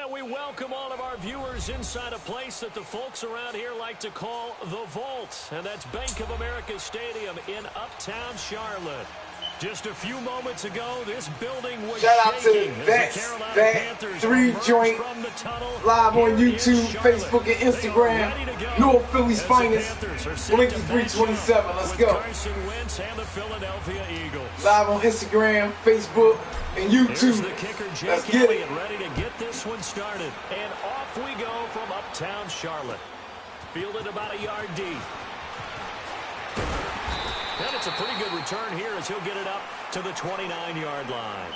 And we welcome all of our viewers inside a place that the folks around here like to call the Vault. And that's Bank of America Stadium in Uptown Charlotte. Just a few moments ago, this building was shaking as the Carolina Panthers three-joint from the tunnel live on YouTube, Facebook, and Instagram. North Philly's finest. Blinky 327. Let's go. Carson Wentz and the Philadelphia Eagles. Live on Instagram, Facebook, and YouTube. The kicker, Let's Jake get it. Elliott, ready to get this one started. And off we go from Uptown Charlotte. Fielded about a yard deep. And it's a pretty good return here as he'll get it up to the 29-yard line.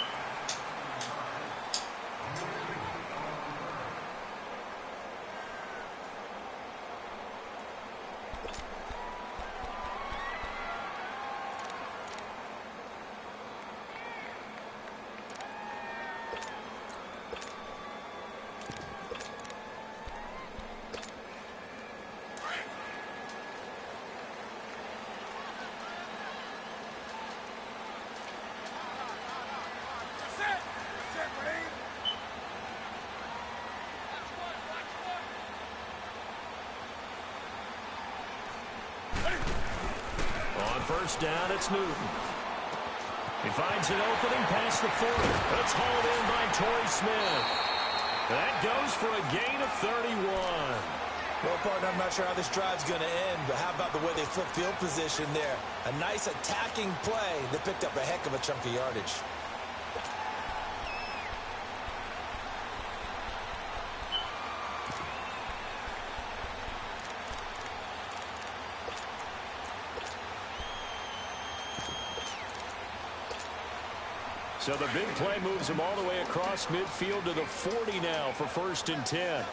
First down, it's Newton. He finds an opening past the 40. It's hauled in by Torrey Smith. That goes for a gain of 31. Well, partner, I'm not sure how this drive's going to end, but how about the way they flip field position there? A nice attacking play that picked up a heck of a chunk of yardage. So the big play moves him all the way across midfield to the 40 now for 1st and 10.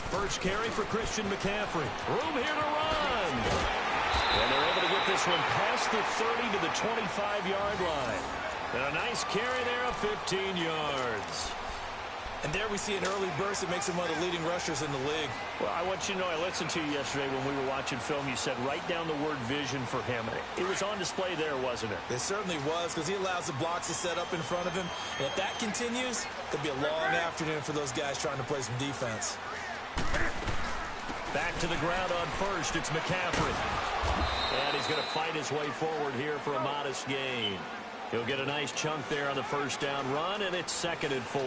First carry for Christian McCaffrey. Room here to run. And they're able to get this one past the 30 to the 25-yard line. And a nice carry there of 15 yards. And there we see an early burst that makes him one of the leading rushers in the league. Well, I want you to know, I listened to you yesterday when we were watching film. You said write down the word vision for him. It was on display there, wasn't it? It certainly was, because he allows the blocks to set up in front of him. And if that continues, it could be a long afternoon for those guys trying to play some defense. Back to the ground on first. It's McCaffrey. And he's going to fight his way forward here for a modest gain. He'll get a nice chunk there on the first down run, and it's 2nd and 4.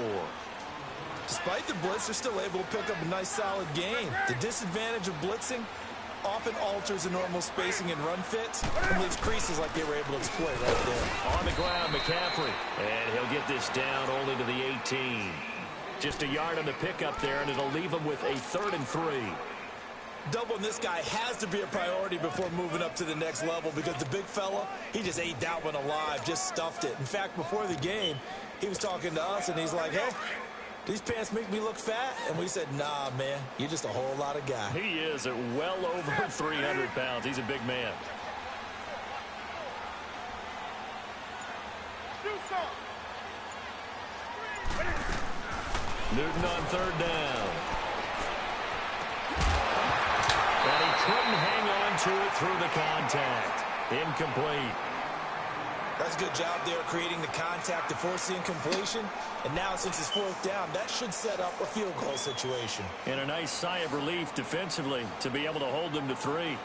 Despite the blitz, they're still able to pick up a nice solid gain. The disadvantage of blitzing often alters the normal spacing and run fits and leaves creases like they were able to exploit right there. On the ground, McCaffrey. And he'll get this down only to the 18. Just a yard on the pickup there, and it'll leave him with a 3rd and 3. Doubling this guy has to be a priority before moving up to the next level, because the big fella, he just ate that one alive, just stuffed it. In fact, before the game, he was talking to us, and he's like, hey, these pants make me look fat? And we said, nah, man, you're just a whole lot of guy. He is at well over 300 pounds. He's a big man. Newton on 3rd down. And he couldn't hang on to it through the contact. Incomplete. That's a good job there creating the contact to force the incompletion. And now, since it's 4th down, that should set up a field goal situation. And a nice sigh of relief defensively to be able to hold them to 3.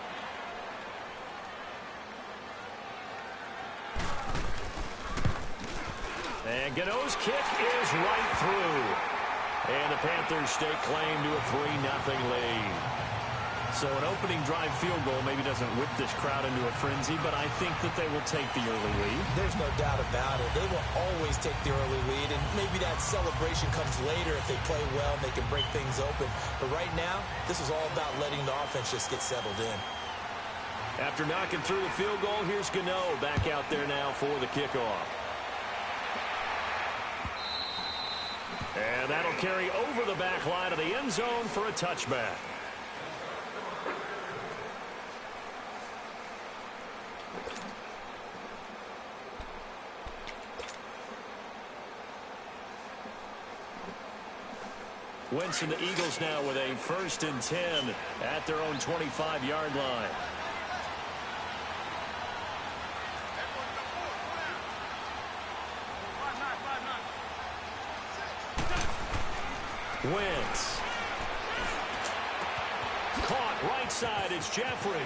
And Gano's kick is right through. And the Panthers stake claim to a 3-0 lead. So an opening drive field goal maybe doesn't whip this crowd into a frenzy, but I think that they will take the early lead. There's no doubt about it. They will always take the early lead, and maybe that celebration comes later if they play well and they can break things open. But right now, this is all about letting the offense just get settled in. After knocking through the field goal, here's Gano back out there now for the kickoff. And that'll carry over the back line of the end zone for a touchback. Wentz and the Eagles now with a 1st and 10 at their own 25-yard line. Wentz. Caught right side. It's Jeffrey.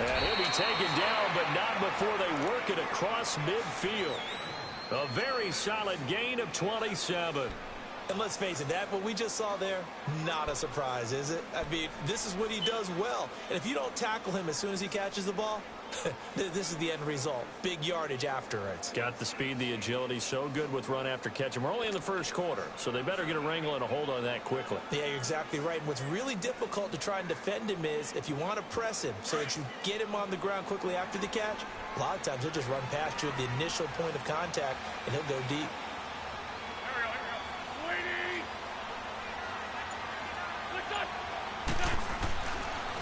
And he'll be taken down, but not before they work it across midfield. A very solid gain of 27. And let's face it, that what we just saw there, not a surprise, is it? I mean, this is what he does well. And if you don't tackle him as soon as he catches the ball, this is the end result. Big yardage afterwards. Got the speed, the agility, so good with run after catch. And we're only in the first quarter, so they better get a wrangle and a hold on that quickly. Yeah, you're exactly right. And what's really difficult to try and defend him is if you want to press him so that you get him on the ground quickly after the catch, a lot of times he'll just run past you at the initial point of contact, and he'll go deep.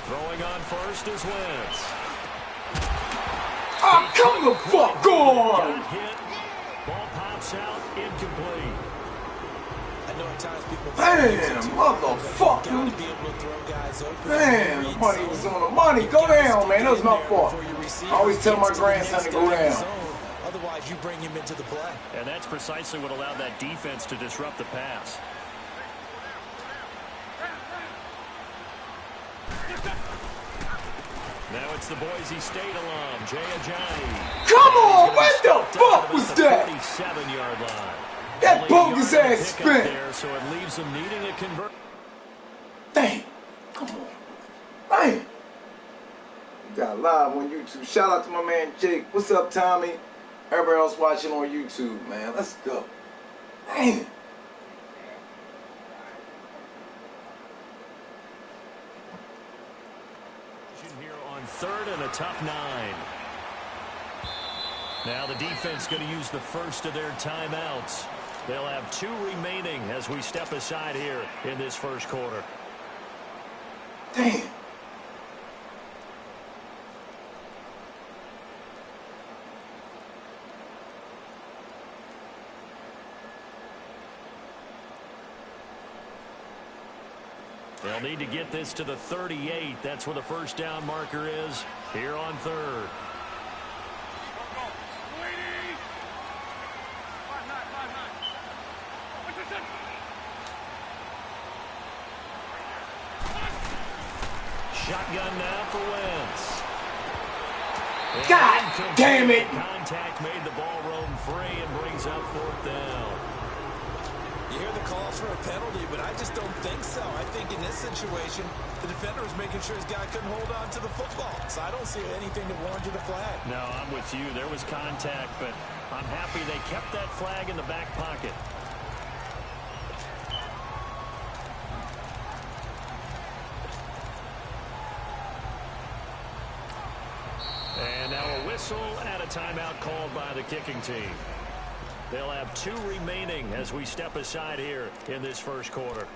Throwing on first is Wentz. Oh, come the fuck on! Got hit. Ball pops out, incomplete. I know at times people Damn, motherfucker. Man, the money was on the money. Go down, man. That was my fault. I always tell my grandson to go down. Otherwise, you bring him into the play. And that's precisely what allowed that defense to disrupt the pass. Now it's the Boise State alum, Jay Ajayi. Come on, what the fuck was that? 37-yard line. That bogus ass spin. There, so it leaves them needing a convert. Damn. Come on. Damn. We got live on YouTube. Shout out to my man Jake. What's up, Tommy? Everybody else watching on YouTube, man. Let's go. Damn. Here on 3rd and a tough 9. Now the defense going to use the first of their timeouts. They'll have 2 remaining as we step aside here in this first quarter. Damn. They'll need to get this to the 38. That's where the first down marker is here on 3rd. Shotgun now for Wentz. God damn it. Contact made the ball roam free and brings up 4th down. You hear the calls for a penalty, but I just don't think so. I think in this situation, the defender was making sure his guy couldn't hold on to the football. So I don't see anything to warrant you the flag. No, I'm with you. There was contact, but I'm happy they kept that flag in the back pocket. And now a whistle and a timeout called by the kicking team. They'll have 2 remaining as we step aside here in this first quarter.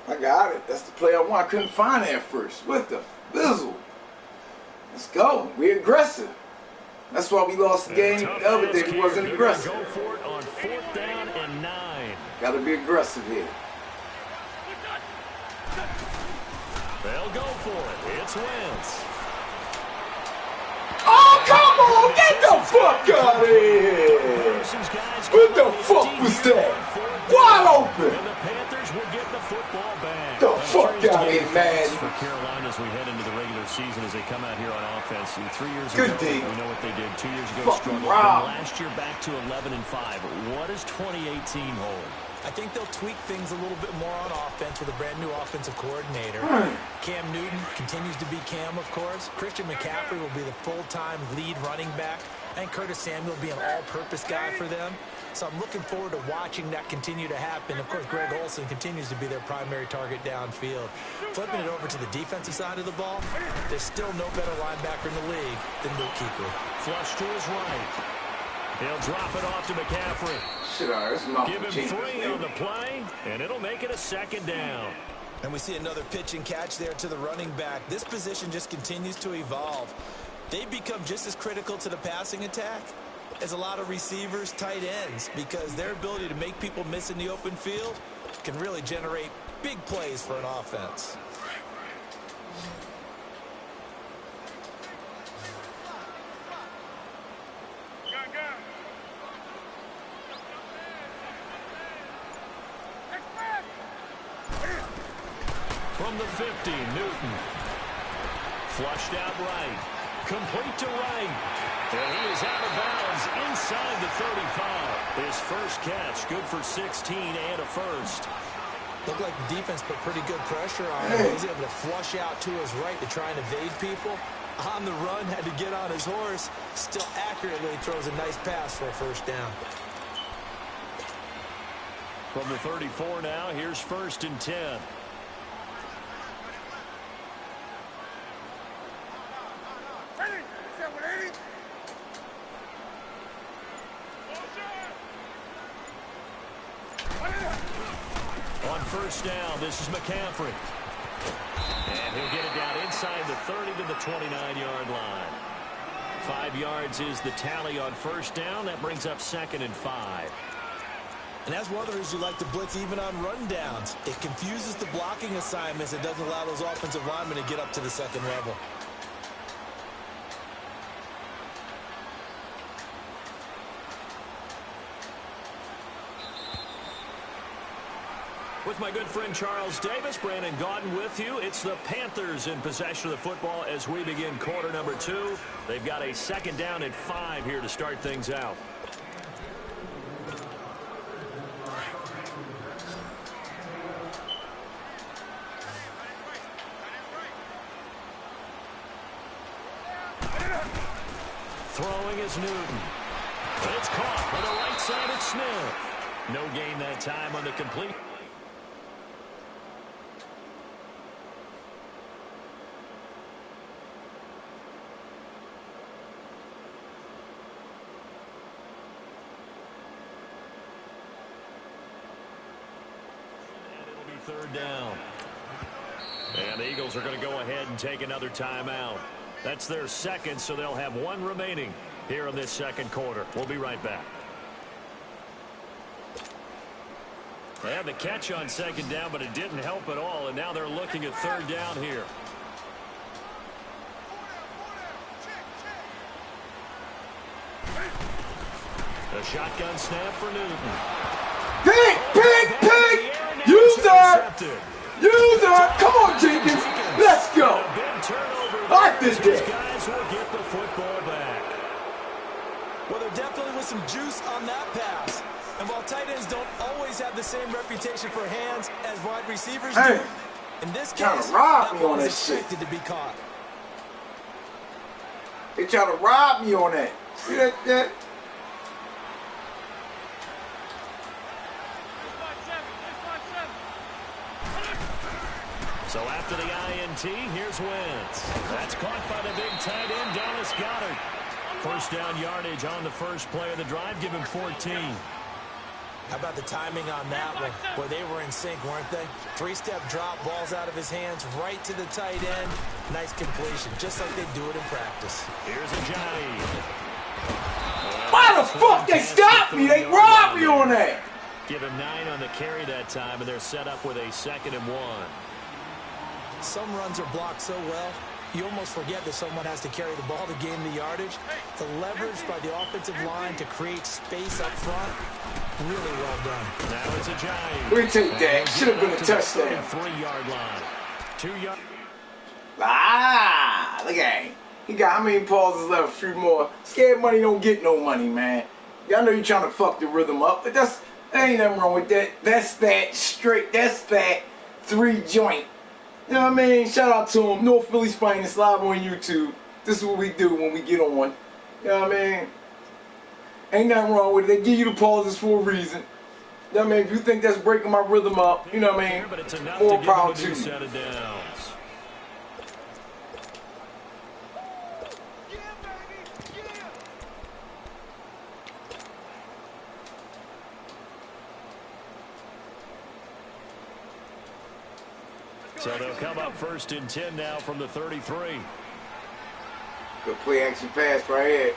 I got it. That's the play I want. I couldn't find it at first. What the fizzle? Let's go. We're aggressive. That's why we lost the game the other day. We wasn't aggressive. Go for it on 4th down and 9. Got to be aggressive here. They'll go for it. It's Wentz. Oh, come on. Get the fuck out of here. What the fuck was that? Wide open. And the Panthers will get the football back. The fuck out of here, man. For Carolina as we head into the regular season as they come out here on offense. And 3 years Good ago, D. we know what they did. 2 years ago, Fucking struggled. Rob. Last year, back to 11-5. What does 2018 hold? I think they'll tweak things a little bit more on offense with a brand new offensive coordinator. Cam Newton continues to be Cam, of course. Christian McCaffrey will be the full-time lead running back. And Curtis Samuel will be an all-purpose guy for them. So I'm looking forward to watching that continue to happen. Of course, Greg Olsen continues to be their primary target downfield. Flipping it over to the defensive side of the ball, there's still no better linebacker in the league than Luke Kuechly. Flush to his right. He'll drop it off to McCaffrey. Give him 3 on the play, and it'll make it a 2nd down. And we see another pitch and catch there to the running back. This position just continues to evolve. They've become just as critical to the passing attack as a lot of receivers, tight ends, because their ability to make people miss in the open field can really generate big plays for an offense. From the 50, Newton. Flushed out right. Complete to right. And he is out of bounds inside the 35. His first catch, good for 16 and a first. Looked like the defense put pretty good pressure on him. He was able to flush out to his right to try and evade people. On the run, had to get on his horse. Still accurately throws a nice pass for a first down. From the 34 now, here's 1st and 10. On 1st down, this is McCaffrey. And he'll get it down inside the 30 to the 29-yard line. 5 yards is the tally on 1st down. That brings up 2nd and 5. And that's one of the reasons you like to blitz even on rundowns. It confuses the blocking assignments. It doesn't allow those offensive linemen to get up to the 2nd level. With my good friend Charles Davis, Brandon Gaudin with you. It's the Panthers in possession of the football as we begin quarter number 2. They've got a 2nd down and 5 here to start things out. Throwing is Newton. And it's caught on the right side of Smith. No gain that time on the complete. And it'll be 3rd down. And the Eagles are going to go ahead and take another timeout. That's their 2nd, so they'll have 1 remaining here in this 2nd quarter. We'll be right back. They had the catch on 2nd down, but it didn't help at all, and now they're looking at 3rd down here. A shotgun snap for Newton. Pick! User! Come on, Jenkins! Let's go! I like this game. Guys will get the football back. Well, there definitely was some juice on that pass. And while tight ends don't always have the same reputation for hands as wide receivers do, in this case, that ball was expected to be caught. They trying to rob me on that. See that? So after the INT, here's Wentz. That's caught by the big tight end, Dallas Goedert. 1st down yardage on the first play of the drive. Give him 14. How about the timing on that one? Boy, they were in sync, weren't they? 3-step drop, balls out of his hands, right to the tight end. Nice completion, just like they do it in practice. Here's Ajayi. Why the fuck they stopped me? They robbed me on that. Give him 9 on the carry that time, and they're set up with a 2nd and 1. Some runs are blocked so well, you almost forget that someone has to carry the ball to gain the yardage. The leverage by the offensive line to create space up front, really well done. Now it's Ajayi. We take that. Should have been a touchdown. 3-yard line. 2 yards. Look at him. He got how many pauses left? A few more. Scared money don't get no money, man. Y'all know you're trying to fuck the rhythm up, but there ain't nothing wrong with that. That's that 3-joint. You know what I mean? Shout out to him. North Philly's Finest live on YouTube. This is what we do when we get on. You know what I mean? Ain't nothing wrong with it. They give you the pauses for a reason. You know what I mean? If you think that's breaking my rhythm up, you know what I mean? More power to you. Set of downs. So they'll come up 1st and 10 now from the 33. Good play action pass right here.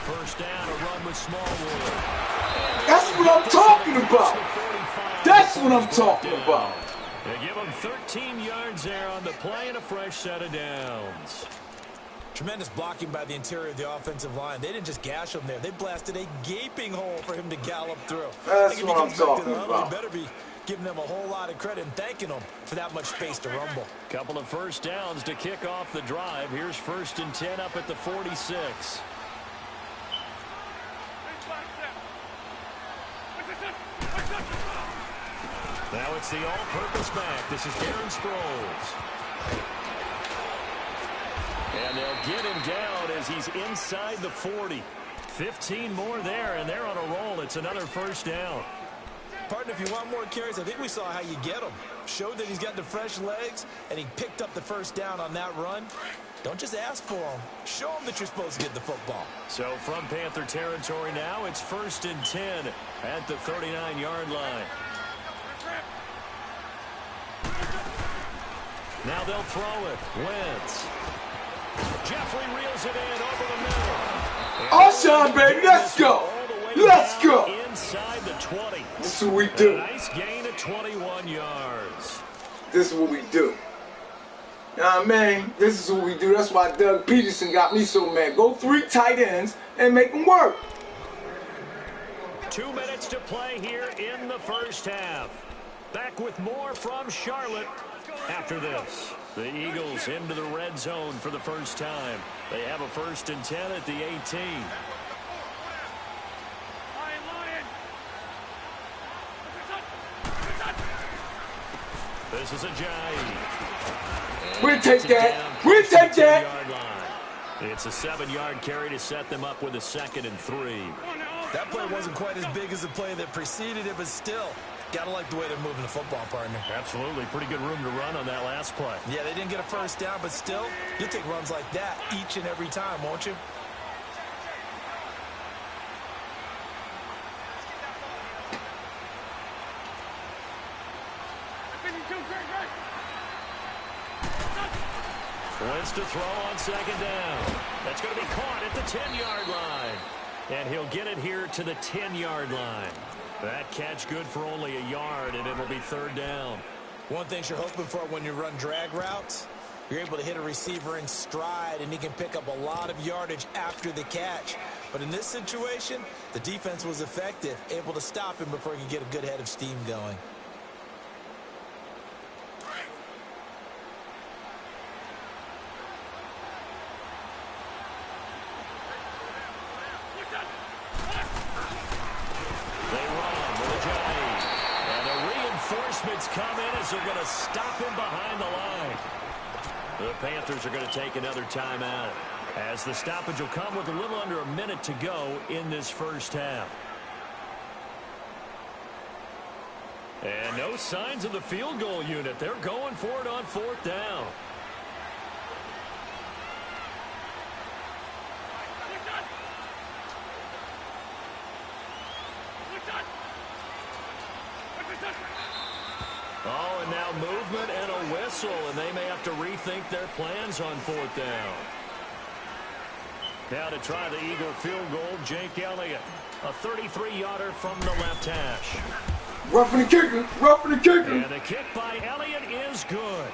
First down, a run with Smallwood. That's what I'm talking about. That's what I'm talking about. They give him 13 yards there on the play and a fresh set of downs. Tremendous blocking by the interior of the offensive line. They didn't just gash him there. They blasted a gaping hole for him to gallop through. That's what I'm talking about. You better be giving them a whole lot of credit and thanking them for that much space to rumble. Couple of first downs to kick off the drive. Here's 1st and 10 up at the 46. Now it's the all-purpose back. This is Darren Sproles. And they'll get him down as he's inside the 40. 15 more there, and they're on a roll. It's another first down. Partner, if you want more carries, I think we saw how you get him. Showed that he's got the fresh legs, and he picked up the first down on that run. Don't just ask for him. Show him that you're supposed to get the football. So from Panther territory now, it's 1st and 10 at the 39-yard line. Now they'll throw it. Wentz. Jeffrey reels it in over the middle. Sean, baby, let's go. Let's go. Inside the 20. This is what we do. A nice gain of 21 yards. This is what we do. You know what I mean? This is what we do. That's why Doug Peterson got me so mad. Go 3 tight ends and make them work. 2 minutes to play here in the first half. Back with more from Charlotte after this. The Eagles into the red zone for the first time. They have a 1st and 10 at the 18. This is a Ajayi. We'll take that. We'll take that. It's a 7-yard carry to set them up with a 2nd and 3. That play wasn't quite as big as the play that preceded it, but still, gotta like the way they're moving the football, partner. Absolutely. Pretty good room to run on that last play. Yeah, they didn't get a first down, but still, you'll take runs like that each and every time, won't you? Wentz to throw on 2nd down. That's going to be caught at the 10-yard line. And he'll get it here to the 10-yard line. That catch good for only a yard, and it'll be 3rd down. One thing you're hoping for when you run drag routes, you're able to hit a receiver in stride, and he can pick up a lot of yardage after the catch. But in this situation, the defense was effective, able to stop him before he could get a good head of steam going. Come in as they're going to stop him behind the line. The Panthers are going to take another timeout as the stoppage will come with a little under a minute to go in this first half. And no signs of the field goal unit. They're going for it on 4th down. Oh, and now movement and a whistle, and they may have to rethink their plans on 4th down. Now to try the Eagle field goal, Jake Elliott. A 33-yarder from the left hash. Roughing the kicker, roughing the kicker. And the kick by Elliott is good.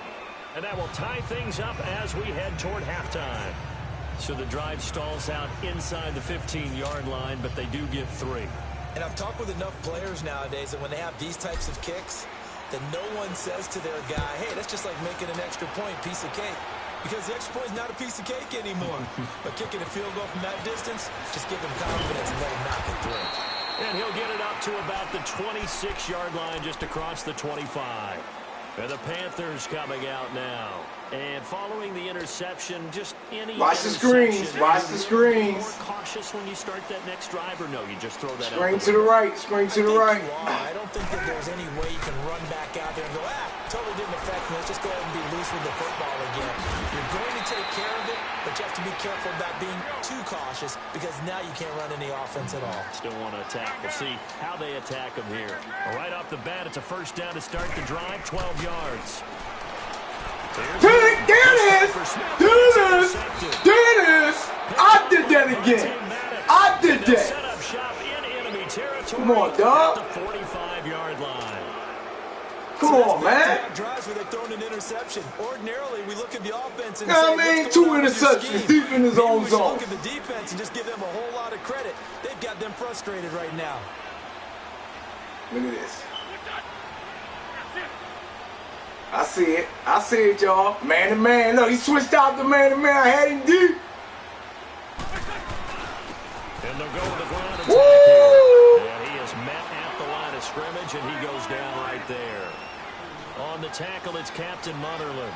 And that will tie things up as we head toward halftime. So the drive stalls out inside the 15-yard line, but they do get 3. And I've talked with enough players nowadays that when they have these types of kicks, that no one says to their guy, hey, that's just like making an extra point, piece of cake. Because the extra point is not a piece of cake anymore. But kicking a field goal from that distance, just give him confidence and let him knock it through. And he'll get it up to about the 26-yard line, just across the 25. And the Panthers coming out now. And following the interception, just any Watch the screens. Watch the screens. More cautious when you start that next drive, or no, you just throw that Screen out to the right. Screen to the right. I don't think that there's any way you can run back out there and go, totally didn't affect me. Let's just go ahead and be loose with the football again. You're going to take care of it, but you have to be careful about being too cautious because now you can't run any offense at all. Still want to attack. We'll see how they attack them here. Right off the bat, it's a first down to start the drive, 12 yards. There it is! There it is! There it is! I did that again! I did that! Set up shop in enemy territory. Come on, dog. At the 45-yard line. Come on, man. Drives where they're throwing an interception. Ordinarily, we look at the offense and You know say, what I mean? what's going 2 on with your interceptions scheme? deep in his Maybe own we should zone. look at the defense and just give them a whole lot of credit. They've got them frustrated right now. Look at this. I see it. I see it, y'all. Man to man. Look, he switched out the man to man. I had him deep. And they'll go with the ground attack Woo! here. And he is met at the line of scrimmage, and he goes down right there. On the tackle, it's Captain Munnerlyn.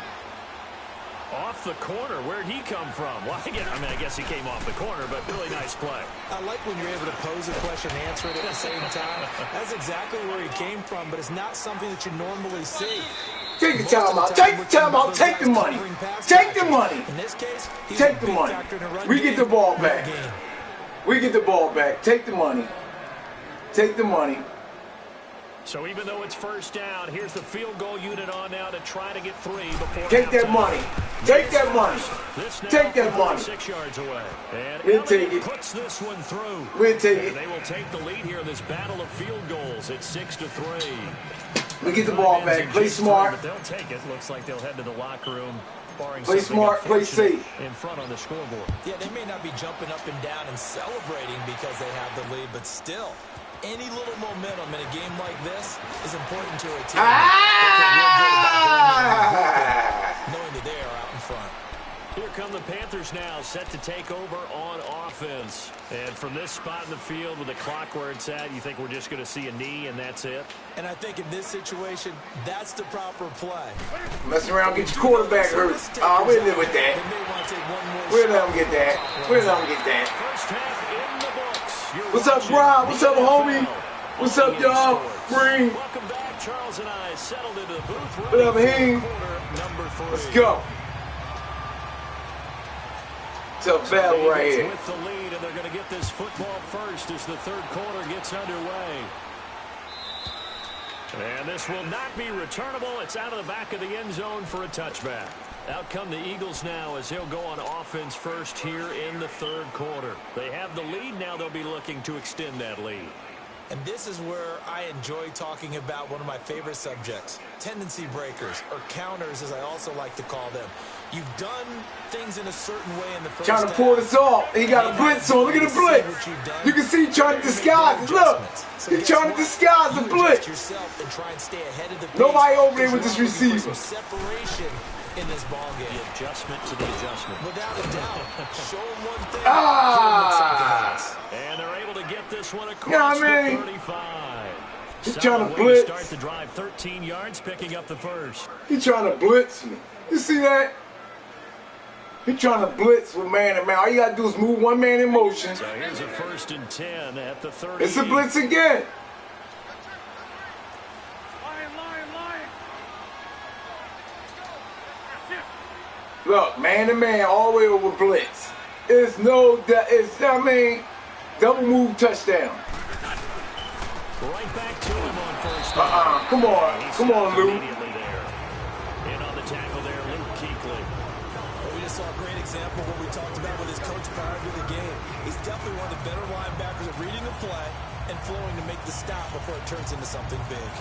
Off the corner, where'd he come from? Well, I guess he came off the corner, but really nice play. I like when you're able to pose a question and answer it at the same time. That's exactly where he came from, but it's not something that you normally see. Take the time out. Take the time out. Take the money. Take the money. In this case, he's Take a the big money. factor in a run We get the game, ball run back. game. We get the ball back. Take the money. Take the money. So even though it's first down, here's the field goal unit on now to try to get 3 before Take that halftime. money. Take that money. This now Take that money. 6 yards away. And We'll Elliott take it. puts this one through. We'll take And it. they will take the lead here in this battle of field goals. It's 6-3. We get the ball back. Play smart. But they'll take it. Looks like they'll head to the locker room. Barring Play something smart, play unfortunate safe. in front on the scoreboard. Yeah, they may not be jumping up and down and celebrating because they have the lead, but still, any little momentum in a game like this is important to a team. Knowing that they are out in front. Here come the Panthers now, set to take over on offense. And from this spot in the field with the clock where it's at, you think we're just going to see a knee and that's it? And I think in this situation, that's the proper play. Messing around, get your quarterback hurt. We'll live with that. We'll let him get that. We'll let him get that. First half in the books. You're What's up, watching Rob? What's up, the homie? NFL What's on up, y'all? Sports. Green. Welcome back. Charles and I settled into the booth. What up, Hing? Number 3. Let's go. It's a battle right here. With the lead, and they're going to get this football first as the third quarter gets underway. And this will not be returnable. It's out of the back of the end zone for a touchback. Out come the Eagles now as they'll go on offense first here in the third quarter. They have the lead. Now they'll be looking to extend that lead. And this is where I enjoy talking about one of my favorite subjects, tendency breakers, or counters as I also like to call them. You've done things in a certain way in the first Trying to pull this off. He got a blitz on. Look at the blitz. You can see he's trying to disguise it. Look. He's trying to disguise the blitz. Nobody over there with this receiver. Separation in this ball game. The adjustment to the adjustment. Without a doubt. Show him one thing. And they're able to get this one across You know what I mean? the 35. He's Solid trying to way blitz. Start the drive 13 yards, picking up the first. He's trying to blitz me. You see that? He's trying to blitz with man to man. All you got to do is move one man in motion. So here's a 1st and 10 at the 30. It's a blitz again. Look, man to man, all the way over blitz. It's no, double move touchdown. Right back to him on first down. Come on. Come on, Luke. Immediately there. And on the tackle there, Luke Kuechly. Well, we just saw a great example of what we talked about with his coach prior to the game. He's definitely one of the better linebackers at reading the play and flowing to make the stop before it turns into something big.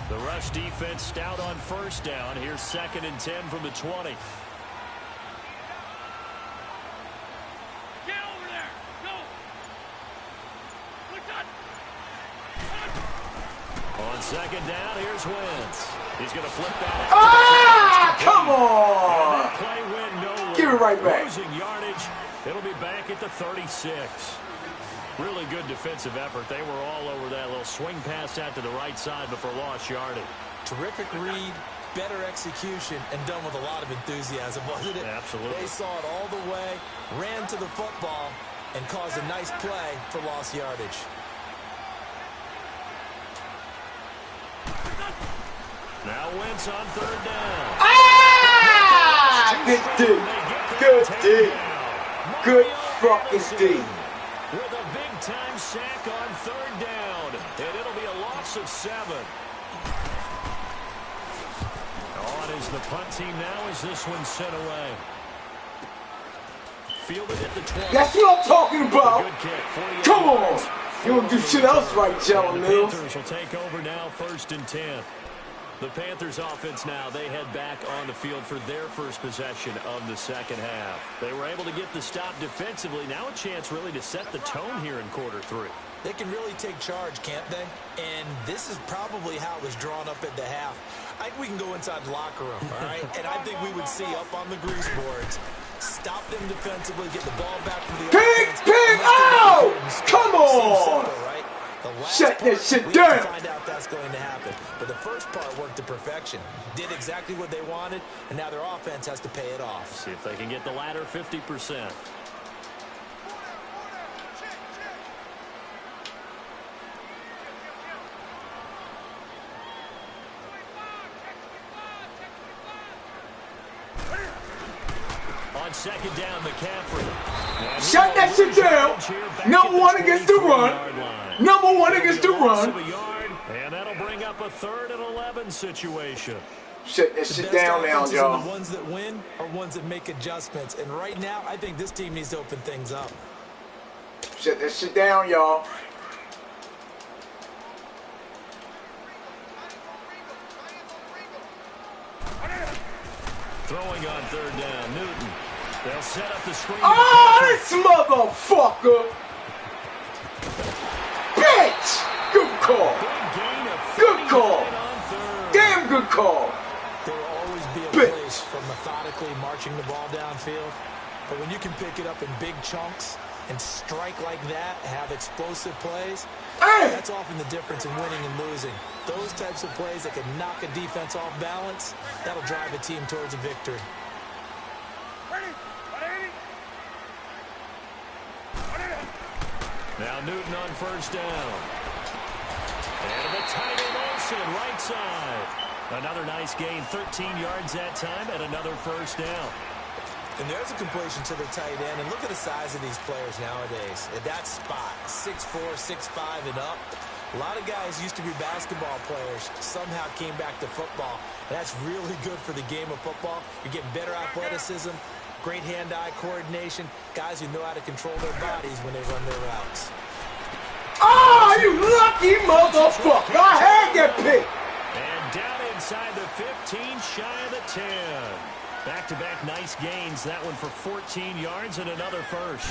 The rush defense stout on first down. Here's 2nd and 10 from the 20. Get over there. Go. On 2nd down, here's Wentz. He's going to flip that. Come And on. that play went nowhere. Give it right back. Losing yardage. It'll be back at the 36. Really good defensive effort. They were all over that little swing pass out to the right side before lost yardage. Terrific read, better execution, and done with a lot of enthusiasm, wasn't it? Absolutely. They saw it all the way, ran to the football, and caused a nice play for lost yardage. Now Wentz on third down. Ah! Good D. Good D. Good fucking D. With a big-time sack on third down. And it'll be a loss of 7. On is the punt team now as this one's sent away. Fielded at the 20. That's what I'm talking about. Good kick. Come on. You don't do shit else right, Jalen Mills. The Panthers will take over now, 1st and 10. The Panthers offense now, they head back on the field for their first possession of the second half. They were able to get the stop defensively. Now a chance really to set the tone here in quarter 3. They can really take charge, can't they? And this is probably how it was drawn up at the half. I think we can go inside the locker room, all right? And I think we would see up on the grease boards, stop them defensively, get the ball back from the offense. Pig! Oh! Come on! Simple, right? Shut that shit down. Find out that's going to happen. But the first part worked to perfection. Did exactly what they wanted, and now their offense has to pay it off. See if they can get the latter 50%. On second down, McCaffrey. Shut that shit down. Number 1 against the run. Number 1 against the run. And that'll bring up a 3rd and 11 situation. Shut that shit down now, y'all. The ones that win are ones that make adjustments. And right now, I think this team needs to open things up. Shut that shit down, y'all. Throwing on third down, Newton. They'll set up the screen. Oh, this motherfucker! Bitch! Good call. Good call. Damn good call. There will always be a place for methodically marching the ball downfield. But when you can pick it up in big chunks and strike like that, have explosive plays, that's often the difference in winning and losing. Those types of plays that can knock a defense off balance, that'll drive a team towards a victory. Now Newton on first down. And the tight end Olsen, right side. Another nice gain, 13 yards that time, and another first down. And there's a completion to the tight end. And look at the size of these players nowadays. At that spot, 6'4", 6'5", and up. A lot of guys used to be basketball players, somehow came back to football. And that's really good for the game of football. You're getting better athleticism, great hand-eye coordination, guys who know how to control their bodies when they run their routes. Oh, you lucky motherfucker! I had that pick! And down inside the 15, shy of the 10. Back-to-back nice gains. That one for 14 yards and another first.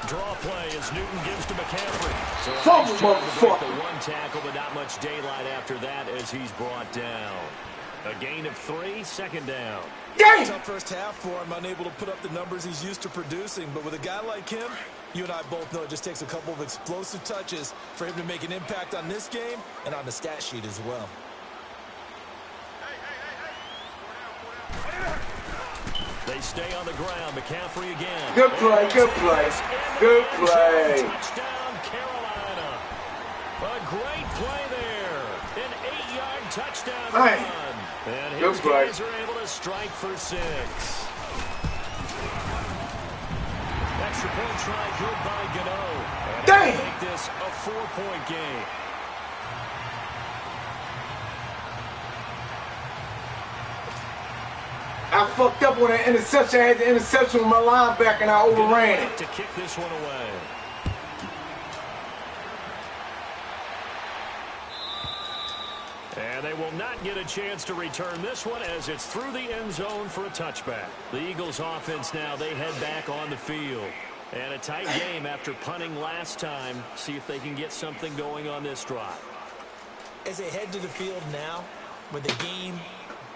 Draw play as Newton gives to McCaffrey. So nice job to break the one tackle, but not much daylight after that as he's brought down. A gain of 3, second down. Tough first half for him, unable to put up the numbers he's used to producing. But with a guy like him, you and I both know it just takes a couple of explosive touches for him to make an impact on this game and on the stat sheet as well. They stay on the ground. McCaffrey again. Good play, good play. Good play. Touchdown, Carolina. A great play there. An 8-yard touchdown run. And his guys are able to strike for 6. Extra point try good by Gano. And make this a 4-point game. I fucked up on an interception. I had the interception with my linebacker and I overran it. To kick this one away. And they will not get a chance to return this one as it's through the end zone for a touchback. The Eagles offense now, they head back on the field. And a tight game after punting last time. See if they can get something going on this drive. As they head to the field now, with the game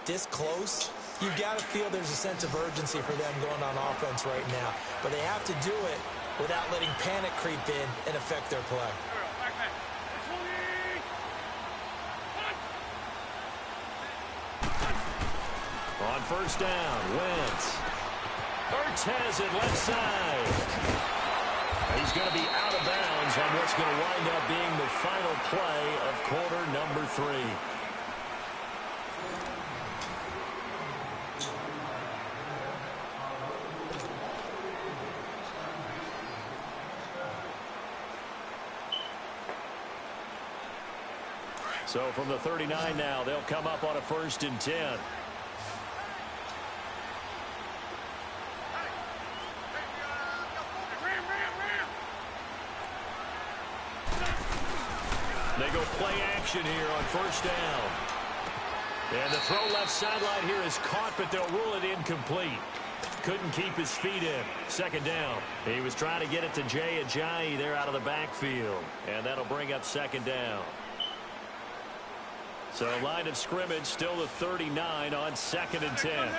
this close, you've got to feel there's a sense of urgency for them going on offense right now. But they have to do it without letting panic creep in and affect their play. On first down, Wentz. Ertz has it left side. He's going to be out of bounds on what's going to wind up being the final play of quarter number 3. So from the 39 now, they'll come up on a 1st and 10. They go play action here on 1st down. And the throw left sideline here is caught, but they'll rule it incomplete. Couldn't keep his feet in. 2nd down. He was trying to get it to Jay Ajayi there out of the backfield. And that'll bring up 2nd down. So line of scrimmage still the 39 on 2nd and 10.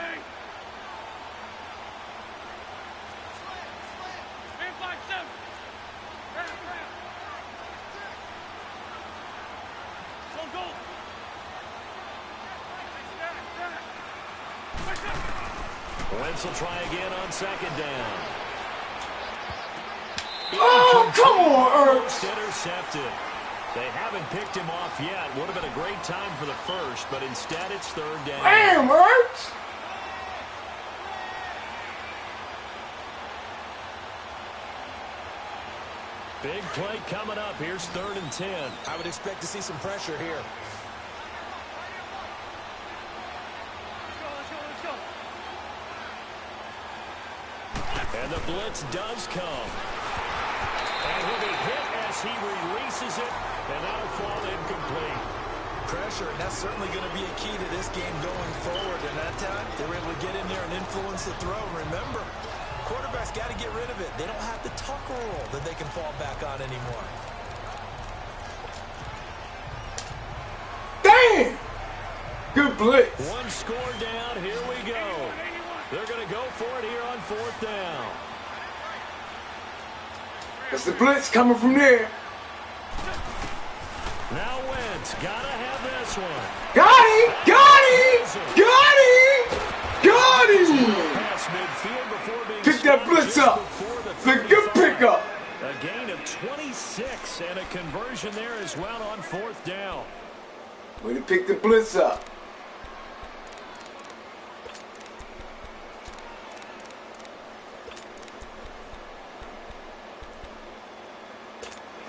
Wentz will try again on 2nd down. Oh, come on, Ertz. Intercepted. They haven't picked him off yet. Would have been a great time for the first, but instead it's 3rd down. Damn, Ertz. Big play coming up. Here's 3rd and 10. I would expect to see some pressure here. And the blitz does come. And he'll be hit as he releases it, and that'll fall incomplete. Pressure, and that's certainly going to be a key to this game going forward. And that time, they were able to get in there and influence the throw. Remember, quarterbacks got to get rid of it. They don't have the tucker roll that they can fall back on anymore. Damn! Good blitz. One score down. Here we go. They're going to go for it here on 4th down. That's the blitz coming from there. Now Wentz, gotta have this one. Got him! Got him! Got him! Got him! Pass midfield before being Pick that blitz up. It's a good pickup. A gain of 26 and a conversion there as well on 4th down. Way to pick the blitz up.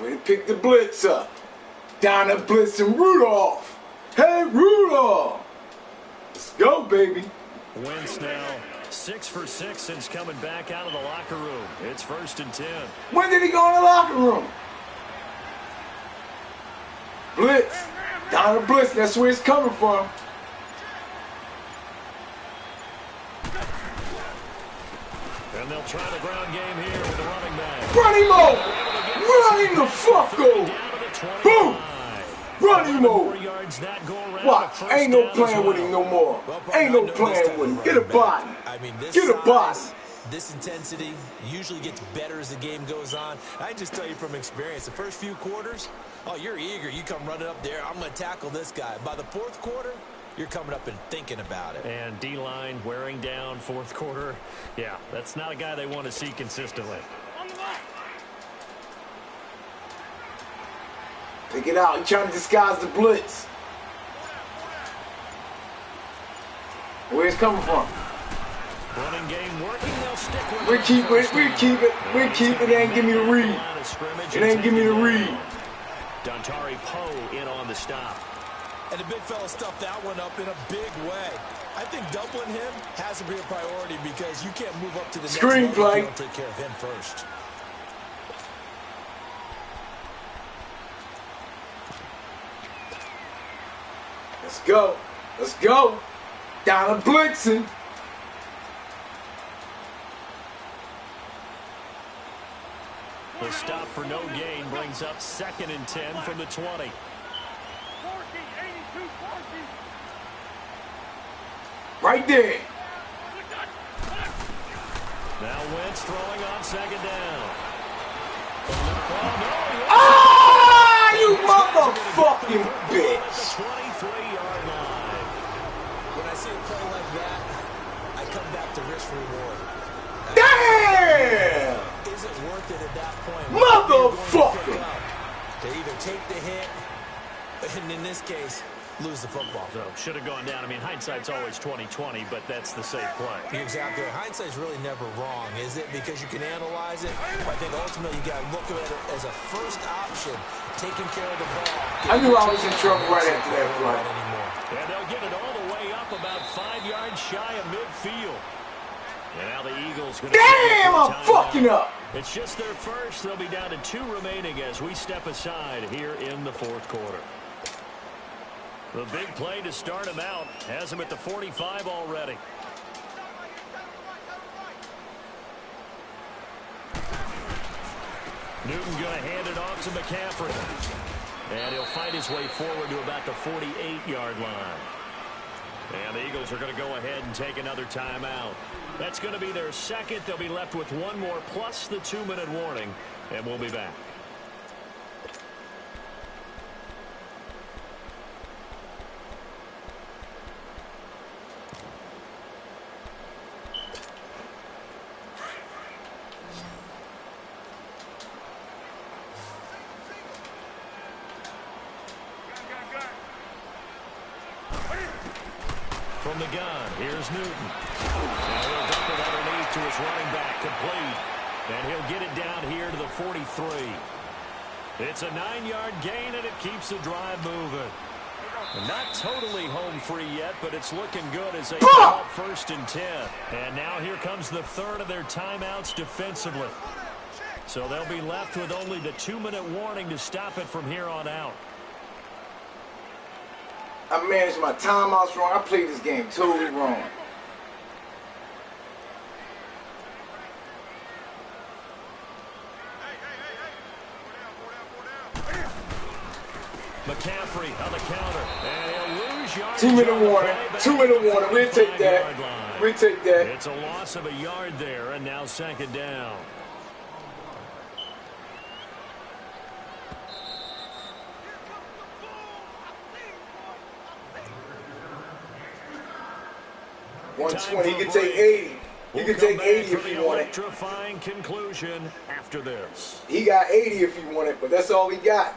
Way to pick the blitz up. Down the blitz and Rudolph. Hey, Rudolph. Let's go, baby. Wentz now 6 for 6 since coming back out of the locker room. It's 1st and 10. When did he go in the locker room? Blitz. Down the blitz. That's where it's coming from. And they'll try the ground game here with the running back. Run him over. Run him the fuck over. Boom. Run him over. Watch. Ain't no playing with him no more. Ain't no playing with him. Get a body. I mean, this Get a body. This intensity usually gets better as the game goes on. I just tell you from experience, the first few quarters, oh, you're eager. You come running up there. I'm going to tackle this guy. By the 4th quarter, you're coming up and thinking about it. And D-line wearing down 4th quarter. Yeah, that's not a guy they want to see consistently. Pick it out. He's trying to disguise the blitz. Where it's coming from? Running game working. They'll stick with We keep it. We keep it. We keep it. It ain't give me the read. It ain't give me the read. Dontari Poe in on the stop. And the big fella stuffed that one up in a big way. I think doubling him has to be a priority because you can't move up to the next level if you don't take care of him first. Let's go. Let's go. Down to blitzing. The stop for no gain brings up 2nd and 10 from the 20. Right there. Now Wentz throwing on 2nd down. Ah, you motherfucking bitch. 23-yard line. When I see a play like that, I come back to risk reward. Damn! Is it worth it at that point? Motherfucker! To either take the hit, and in this case, lose the football. So should have gone down. I mean, hindsight's always 20/20, but that's the safe play. Exactly. Hindsight's really never wrong, is it? Because you can analyze it. I think ultimately you got to look at it as a first option, taking care of the ball. I knew I was in trouble right after that play. And they'll get it all the way up about 5 yards shy of midfield. And now the Eagles going to... Damn, I'm fucking up. It's just their first. They'll be down to 2 remaining as we step aside here in the fourth quarter. The big play to start him out has him at the 45 already. Newton going to hand it off to McCaffrey. And he'll fight his way forward to about the 48-yard line. And the Eagles are going to go ahead and take another timeout. That's going to be their second. They'll be left with 1 more plus the 2-minute warning. And we'll be back. From the gun, here's Newton. And he'll dump it underneath to his running back, complete. And he'll get it down here to the 43. It's a 9-yard gain, and it keeps the drive moving. Not totally home free yet, but it's looking good as they come up 1st and 10. And now here comes the third of their timeouts defensively. So they'll be left with only the 2-minute warning to stop it from here on out. I managed my timeouts wrong. I played this game totally wrong. McCaffrey on the counter. And he'll lose yards. 2-minute warning. 2-minute warning. We'll take that. We'll take that. It's a loss of a yard there, and now 2nd down. $120. You can take 80. You can take 80 if you want it. Electrifying conclusion after this. He got 80 if he wanted, but that's all he got.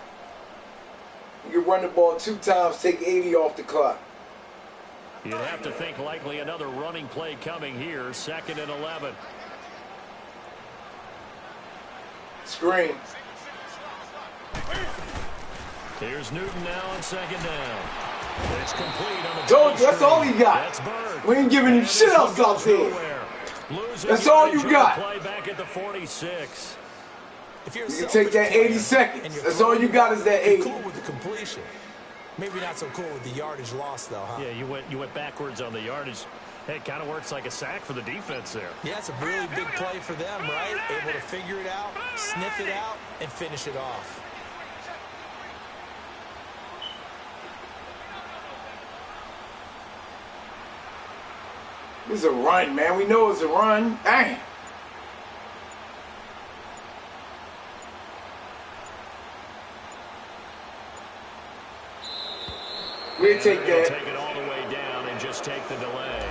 You can run the ball 2 times, take 80 off the clock. You'd have to think likely another running play coming here. 2nd and 11. Screen. Here's Newton now on 2nd down. It's complete on the Told you, that's all he got. That's Bird. We ain't giving him shit else out there. That's all you got. Play back at the 46. If you're you can take that 80 seconds. That's all you got is that 80. Cool with the completion. Maybe not so cool with the yardage loss, though, huh? Yeah, you went backwards on the yardage. Hey, it kind of works like a sack for the defense there. Yeah, it's a really big play for them, right? Able to figure it out, sniff it out, and finish it off. This is a run, man. We know it's a run. Dang. We'll take that. Take it all the way down and just take the delay.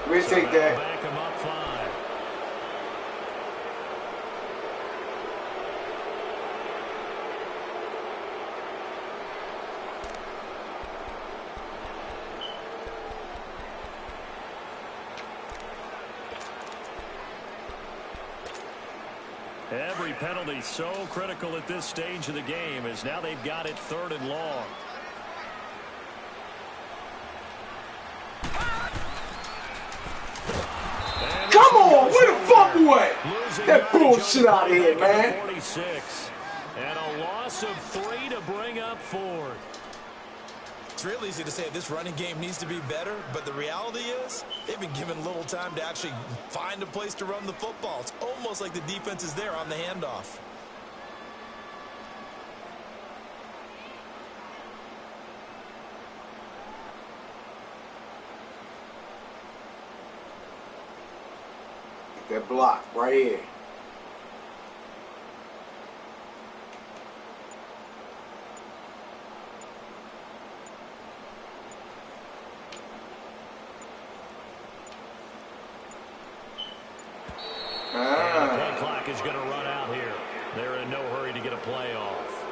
We'll take that. Back him up 5. Every penalty so critical at this stage of the game as now they've got it 3rd and long. Come on, where the fuck away? That bullshit out of here, man. 46. And a loss of 3 to bring up 4th. It's real easy to say this running game needs to be better, but the reality is they've been given little time to actually find a place to run the football. It's almost like the defense is there on the handoff. That block right here. The play clock is going to run out here. They're in no hurry to get a play off.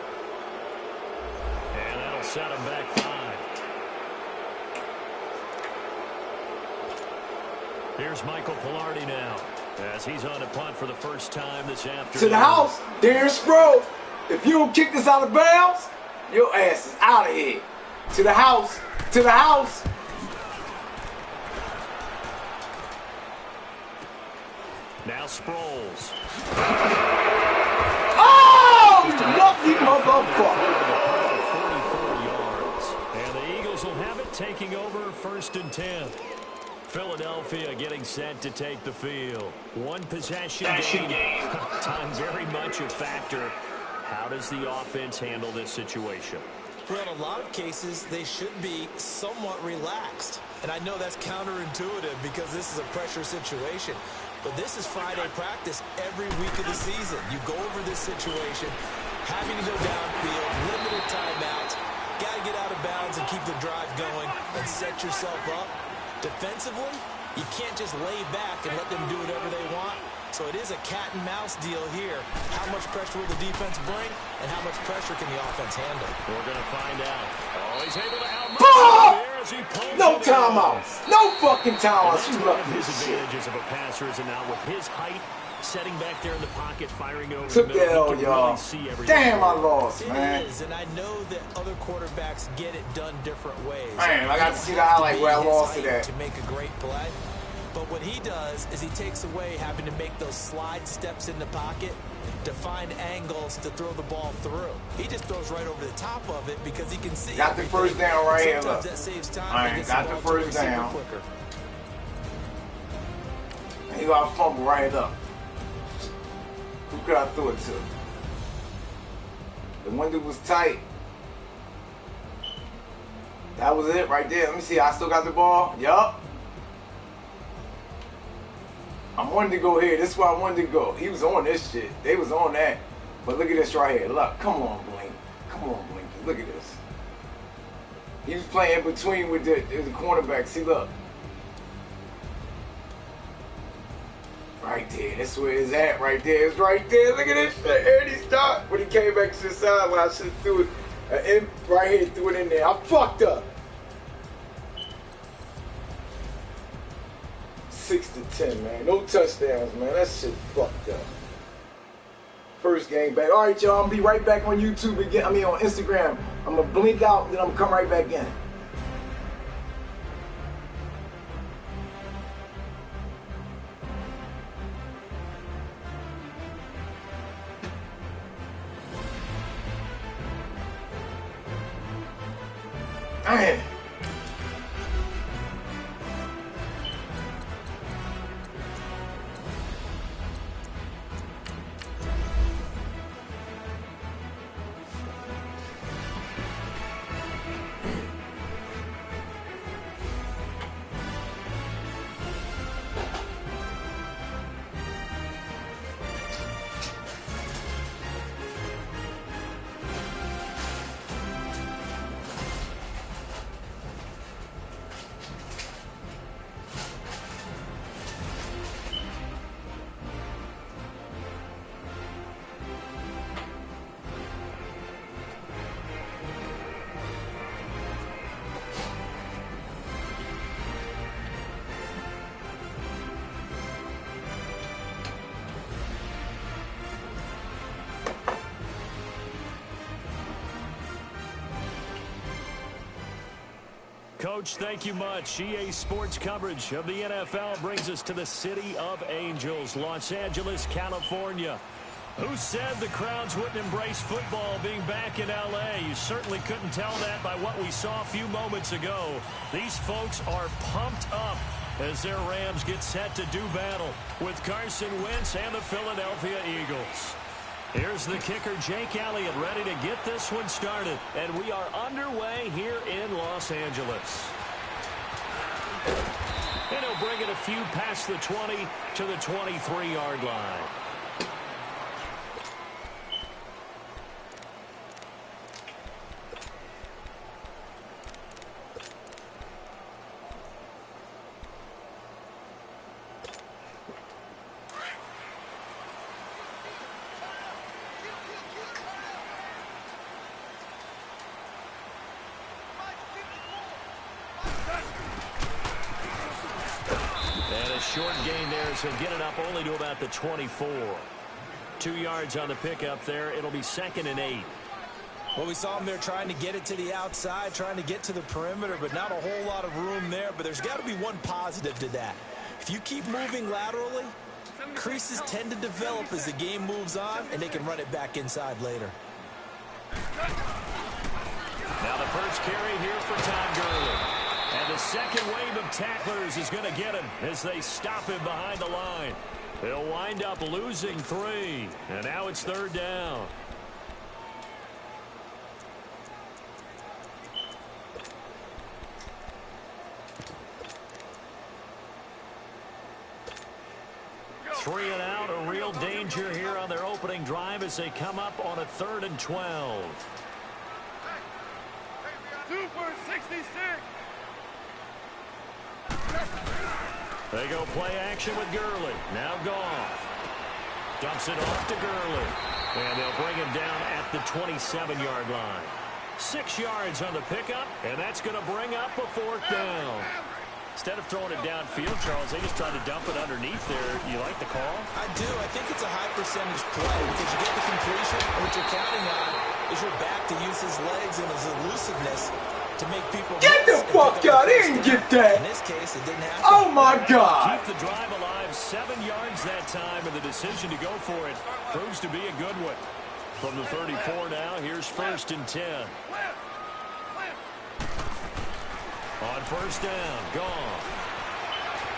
And that'll set them back 5. Here's Michael Pilardi now, as he's on a punt for the first time this afternoon. To the house, Darren Sproles. If you don't kick this out of bounds, your ass is out of here. To the house, to the house. Now Sproles. Oh, lucky motherfucker. 44 yards. And the Eagles will have it, taking over 1st and 10. Philadelphia getting set to take the field. One possession game. Time very much a factor. How does the offense handle this situation? Well, in a lot of cases, they should be somewhat relaxed. And I know that's counterintuitive because this is a pressure situation. But this is Friday practice every week of the season. You go over this situation, having to go downfield, limited timeouts, got to get out of bounds and keep the drive going and set yourself up. Defensively, you can't just lay back and let them do whatever they want. So it is a cat-and-mouse deal here. How much pressure will the defense bring, and how much pressure can the offense handle? We're going to find out. Oh, he's able to no timeouts. No fucking timeouts. You one love of his this shit. advantages of a passer is now with his height, setting back there in the pocket, firing over Took the middle. the L, He can y'all. really see everything. Damn, I lost, It man. is, and I know that other quarterbacks get it done different ways. Man, I got to You see don't the have to highlight be where I his lost to height that. to make a great play. But what he does is he takes away having to make those slide steps in the pocket to find angles to throw the ball through. He just throws right over the top of it because he can see. Got the everything. first down right here, Sometimes look. that saves time. All right, and gets got the the ball to first receiver down. quicker. And he got to fumble right up. Who could I throw it to? The window was tight. That was it right there. Let me see. I still got the ball. Yup. I wanted to go here. This is where I wanted to go. He was on this shit. They was on that. But look at this right here. Look. Come on, Blink. Come on, Blinky. Look at this. He was playing in between with the cornerback. See, look. Right there. That's where it's at right there. It's right there. Look at this shit. And he stopped. When he came back to the sideline, I should have threw it right here. Threw it in there. I fucked up. 6-10, man. No touchdowns, man. That shit fucked up. First game back. All right, y'all. I'm going to be right back on YouTube again. I mean, on Instagram. I'm going to blink out, then I'm going to come right back in. Man. Coach, thank you much. EA Sports coverage of the NFL brings us to the City of Angels, Los Angeles, California. Who said the crowds wouldn't embrace football being back in L.A.? You certainly couldn't tell that by what we saw a few moments ago. These folks are pumped up as their Rams get set to do battle with Carson Wentz and the Philadelphia Eagles. Here's the kicker, Jake Elliott, ready to get this one started. And we are underway here in Los Angeles. And he'll bring it a few past the 20 to the 23-yard line. short gain there, so get it up only to about the 24. 2 yards on the pickup there. It'll be 2nd and 8. Well, we saw him there trying to get it to the outside, trying to get to the perimeter, but not a whole lot of room there. But there's got to be one positive to that. If you keep moving laterally, creases tend to develop as the game moves on, and they can run it back inside later. Now the first carry here for Todd Gurley. And the second wave of tacklers is going to get him as they stop him behind the line. They'll wind up losing 3. And now it's 3rd down. Three and out, a real danger here on their opening drive as they come up on a 3rd and 12. 2 for 66. They go play action with Gurley. Now Goff. Dumps it off to Gurley. And they'll bring him down at the 27-yard line. 6 yards on the pickup, and that's going to bring up a 4th down. Instead of throwing it downfield, Charles, they just tried to dump it underneath there. You like the call? I do. I think it's a high percentage play because you get the completion, and what you're counting on is your back to use his legs and his elusiveness to make people Get the fuck out! He didn't get that! In this case, it didn't happen. Oh my God! Keep the drive alive, 7 yards that time, and the decision to go for it proves to be a good one. From the 34 now, here's 1st and 10. On 1st down, gone.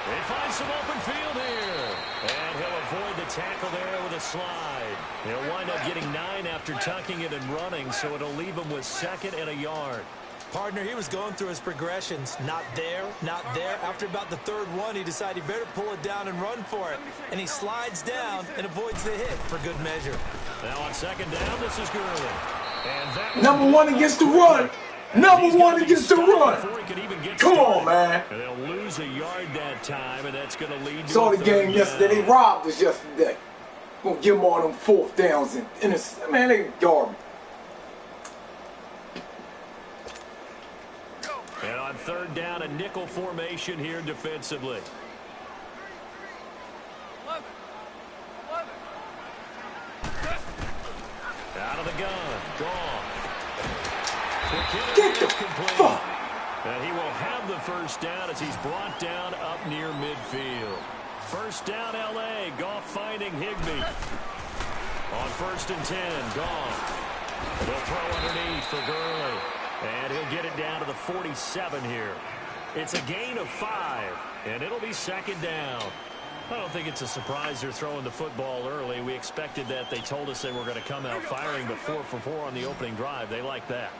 They find some open field here. And he'll avoid the tackle there with a slide. He'll wind up getting 9 after tucking it and running, so it'll leave him with 2nd and a yard. Partner, he was going through his progressions. Not there, not there. After about the 3rd one, he decided he better pull it down and run for it. And he slides down and avoids the hit for good measure. Now on 2nd down, this is Gurley. And that Number 1 against the run. Number 1 against the run. Come on, man. And they'll lose a yard that time, and that's going to lead to Saw a the game 3rd yesterday. down. They robbed us yesterday. Gonna give them all them 4th downs and it's, man, they garbage. And on 3rd down, a nickel formation here defensively. 11. Out of the gun. Gone. Get the fuck. And he will have the 1st down as he's brought down up near midfield. 1st down, L.A. Goff finding Higbee. On 1st and 10, Goff. They'll throw underneath for Gurley. And he'll get it down to the 47 here. It's a gain of 5, and it'll be 2nd down. I don't think it's a surprise they're throwing the football early. We expected that. They told us they were going to come out firing, but 4 for 4 on the opening drive. They like that.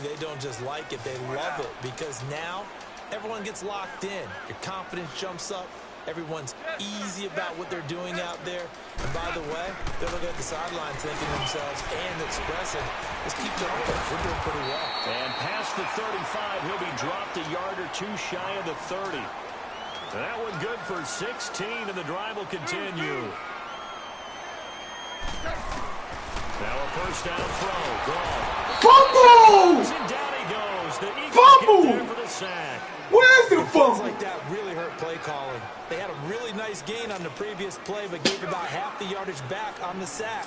They don't just like it, they love it, because now everyone gets locked in. Your confidence jumps up. Everyone's easy about what they're doing out there. And by the way, they're looking at the sideline thinking to themselves and expressing, let's keep going. We're doing pretty well. And past the 35, he'll be dropped a yard or 2 shy of the 30. That one good for 16, and the drive will continue. Now a 1st down throw. Gone. Fumble! And down he goes. The Eagles Fumble! get there for the sack. Where's the Things fumble? like that really hurt play calling. They had a really nice gain on the previous play, but gave about half the yardage back on the sack.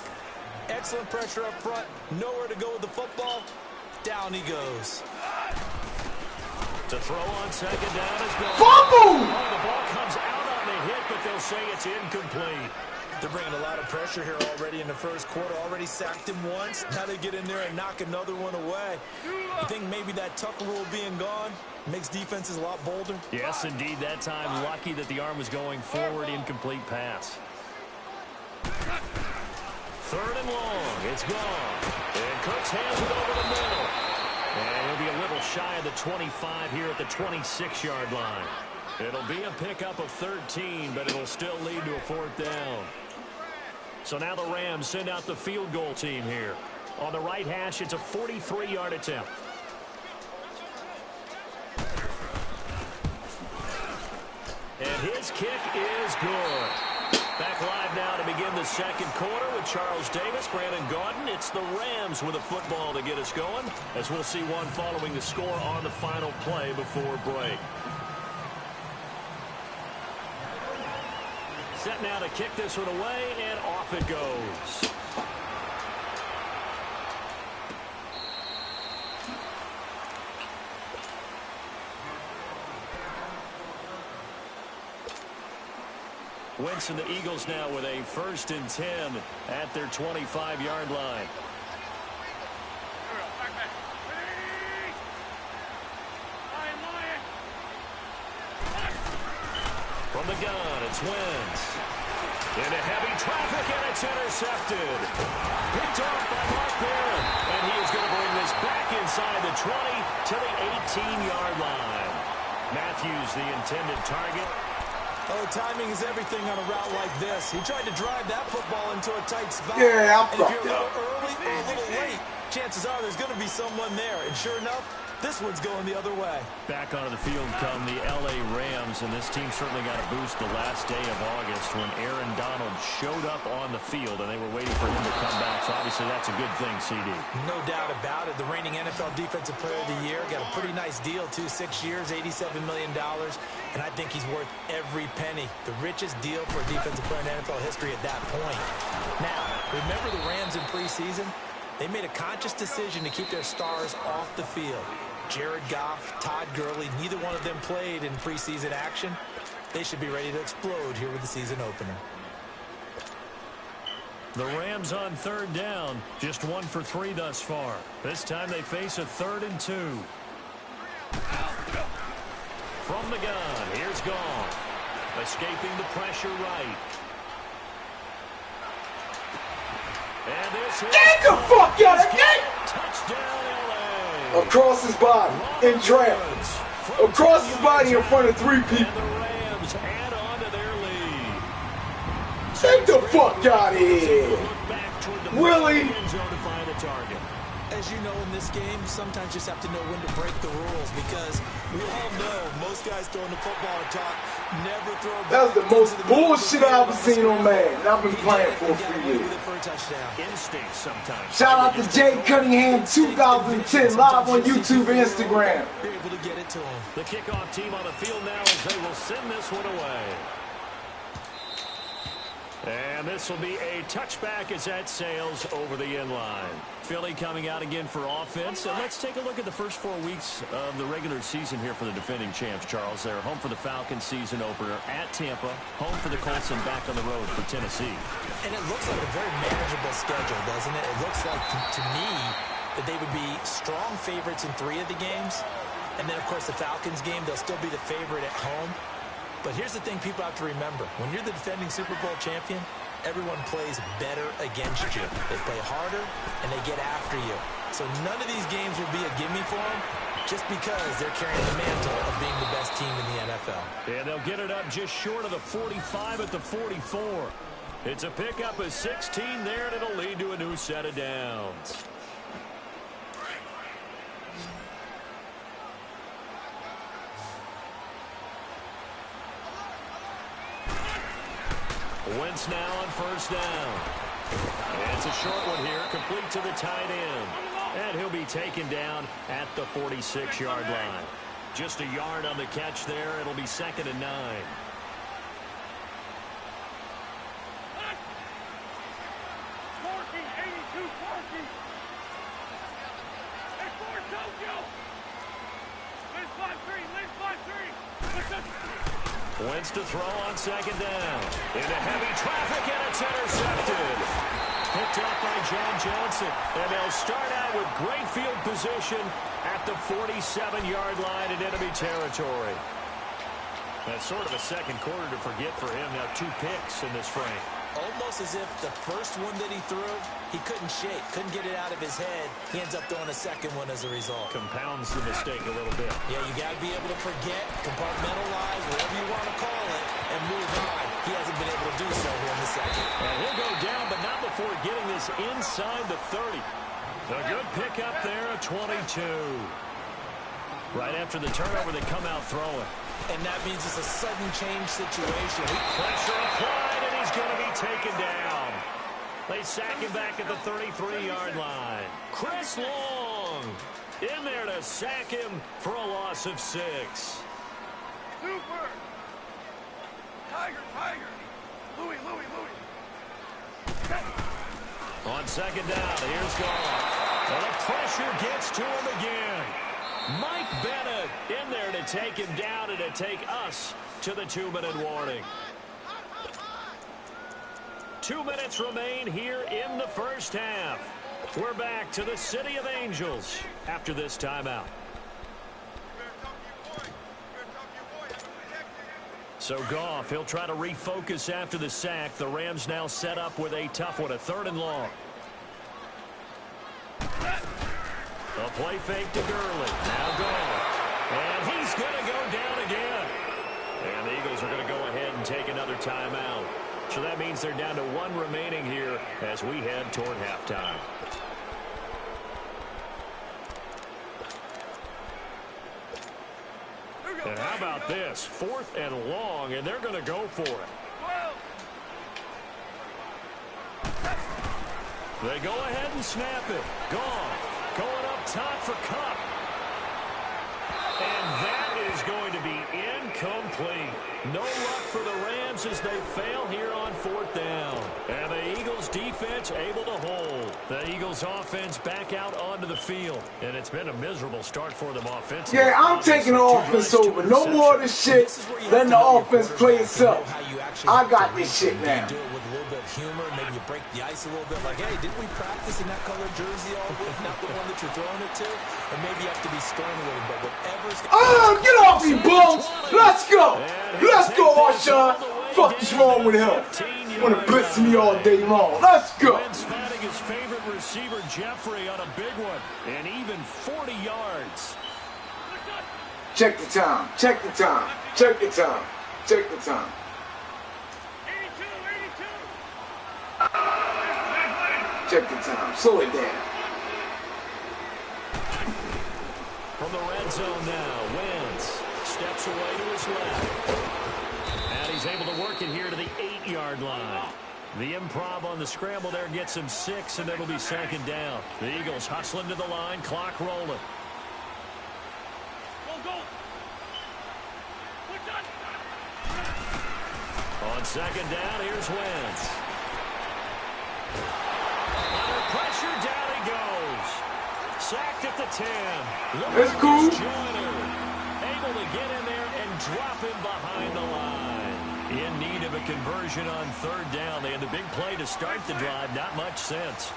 Excellent pressure up front. Nowhere to go with the football. Down he goes. To throw on 2nd down is gone. Fumble! Oh, the ball comes out on the hit, but they'll say it's incomplete. They're bringing a lot of pressure here already in the 1st quarter. Already sacked him once. Now they get in there and knock another one away. You think maybe that Tucker rule being gone makes defenses a lot bolder? Yes, indeed. That time, lucky that the arm was going forward. Incomplete pass. 3rd and long. It's gone. And Cooks hands it over the middle. And he'll be a little shy of the 25 here at the 26-yard line. It'll be a pickup of 13, but it'll still lead to a 4th down. So now the Rams send out the field goal team here. On the right hash, it's a 43-yard attempt. And his kick is good. Back live now to begin the 2nd quarter with Charles Davis, Brandon Gaudin. It's the Rams with a football to get us going, as we'll see one following the score on the final play before break. Set now to kick this one away, and off it goes. Wentz and the Eagles now with a 1st and 10 at their 25-yard line. From the gun, it's Wentz. Into heavy traffic, and it's intercepted. Picked off by Mark Barron, and he is going to bring this back inside the 20 to the 18-yard line. Matthews, the intended target. Oh, timing is everything on a route like this. He tried to drive that football into a tight spot. Yeah, I'm and if you're fucked a up. little early or a little late, chances are there's going to be someone there. And sure enough, this one's going the other way. Back onto the field come the L.A. Rams, and this team certainly got a boost the last day of August when Aaron Donald showed up on the field, and they were waiting for him to come back. So obviously that's a good thing, CD. No doubt about it. The reigning NFL Defensive Player of the Year got a pretty nice deal, too. 6 years, $87 million, and I think he's worth every penny. The richest deal for a defensive player in NFL history at that point. Now, remember the Rams in preseason? They made a conscious decision to keep their stars off the field. Jared Goff, Todd Gurley, neither one of them played in preseason action. They should be ready to explode here with the season opener. The Rams on 3rd down, just 1 for 3 thus far. This time they face a 3rd and 2. From the gun, here's Goff. Escaping the pressure right. And this is... Get the fuck out of here! Touchdown, L.A. Across his body, in traffic. Across his body in front of 3 And people. the Rams add on to their lead. Get the fuck out of here! Look back toward the Willie! end zone to find a target. As you know, in this game, sometimes you just have to know when to break the rules because we all know most guys throwing the football are taught never throw back. That's the most bullshit I've ever seen on Madden. I've been playing for a few years. Instinct sometimes. Shout out to Jay Cunningham 2010 live on YouTube and Instagram. You're able to get it to him. The kickoff team on the field now as they will send this one away. And this will be a touchback as that sails over the end line. Philly coming out again for offense. And let's take a look at the first 4 weeks of the regular season here for the defending champs, Charles. They're home for the Falcons season opener at Tampa, home for the Colts, and back on the road for Tennessee. And it looks like a very manageable schedule, doesn't it? It looks like, to me, that they would be strong favorites in 3 of the games. And then, of course, the Falcons game, they'll still be the favorite at home. But here's the thing people have to remember. When you're the defending Super Bowl champion, everyone plays better against you. They play harder, and they get after you. So none of these games will be a gimme for them just because they're carrying the mantle of being the best team in the NFL. And they'll get it up just short of the 45 at the 44. It's a pickup of 16 there, and it'll lead to a new set of downs. Wentz now on 1st down. And it's a short one here, complete to the tight end. And he'll be taken down at the 46-yard line. Just a yard on the catch there. It'll be 2nd and 9. Wentz to throw on 2nd down. Into heavy traffic, and it's intercepted. Picked up by John Johnson. And they'll start out with great field position at the 47-yard line in enemy territory. That's sort of a second quarter to forget for him. Now 2 picks in this frame. Almost as if the first one that he threw, he couldn't shake, couldn't get it out of his head. He ends up throwing a second one as a result. Compounds the mistake a little bit. Yeah, you got to be able to forget, compartmentalize, whatever you want to call it, and move on. He hasn't been able to do so here in the second. And he'll go down, but not before getting this inside the 30. A good pickup there at 22. Right after the turnover, they come out throwing. And that means it's a sudden change situation. Pressure applied, and he's going to be taken down. They sack him back at the 33-yard line. Chris Long in there to sack him for a loss of 6. Super! Tiger, Tiger! On second down, here's Goff. And the pressure gets to him again. Mike Bennett in there to take him down and to take us to the 2-minute warning. 2 minutes remain here in the first half. We're back to the City of Angels after this timeout. So Goff, he'll try to refocus after the sack. The Rams now set up with a tough one, a 3rd and long. A play fake to Gurley. Now Goff. And he's going to go down again. And the Eagles are going to go ahead and take another timeout. So that means they're down to 1 remaining here as we head toward halftime. And how about this? 4th and long, and they're going to go for it. They go ahead and snap it. Goff going up top for Kupp. And that is going to be incomplete. No luck for the Rams as they fail here on 4th down. And the Eagles defense able to hold. The Eagles offense back out onto the field. And it's been a miserable start for them offensively. Yeah, I'm taking the offense over. No more of this shit. Letting the offense play itself. I got this shit now. Do it with a little bit of humor. Maybe you break the ice a little bit. Like, hey, didn't we practice in that color jersey all week? Not the one that you're throwing it to. And maybe you have to be stern with it. But whatever's... Oh, get off me, bums. Let's go. Let's go, Marshawn. Fuck is wrong with him? Want to blitz me all day long. Let's go. Wentz finding his favorite receiver, Jeffrey, on a big one. And even 40 yards. Check the time. Check the time. Check the time. Check the time. 82. Check the time. Slow it down. From the red zone now, Wentz steps away to his left. And he's able to work it here to the 8-yard line. The improv on the scramble there gets him 6, and it'll be 2nd down. The Eagles hustling to the line, clock rolling. On 2nd down, here's Wentz. Under pressure, down he goes. Sacked at the 10. That's cool. Able to get in there and drop him behind the line. In need of a conversion on 3rd down. They had the big play to start the drive. Not much sense.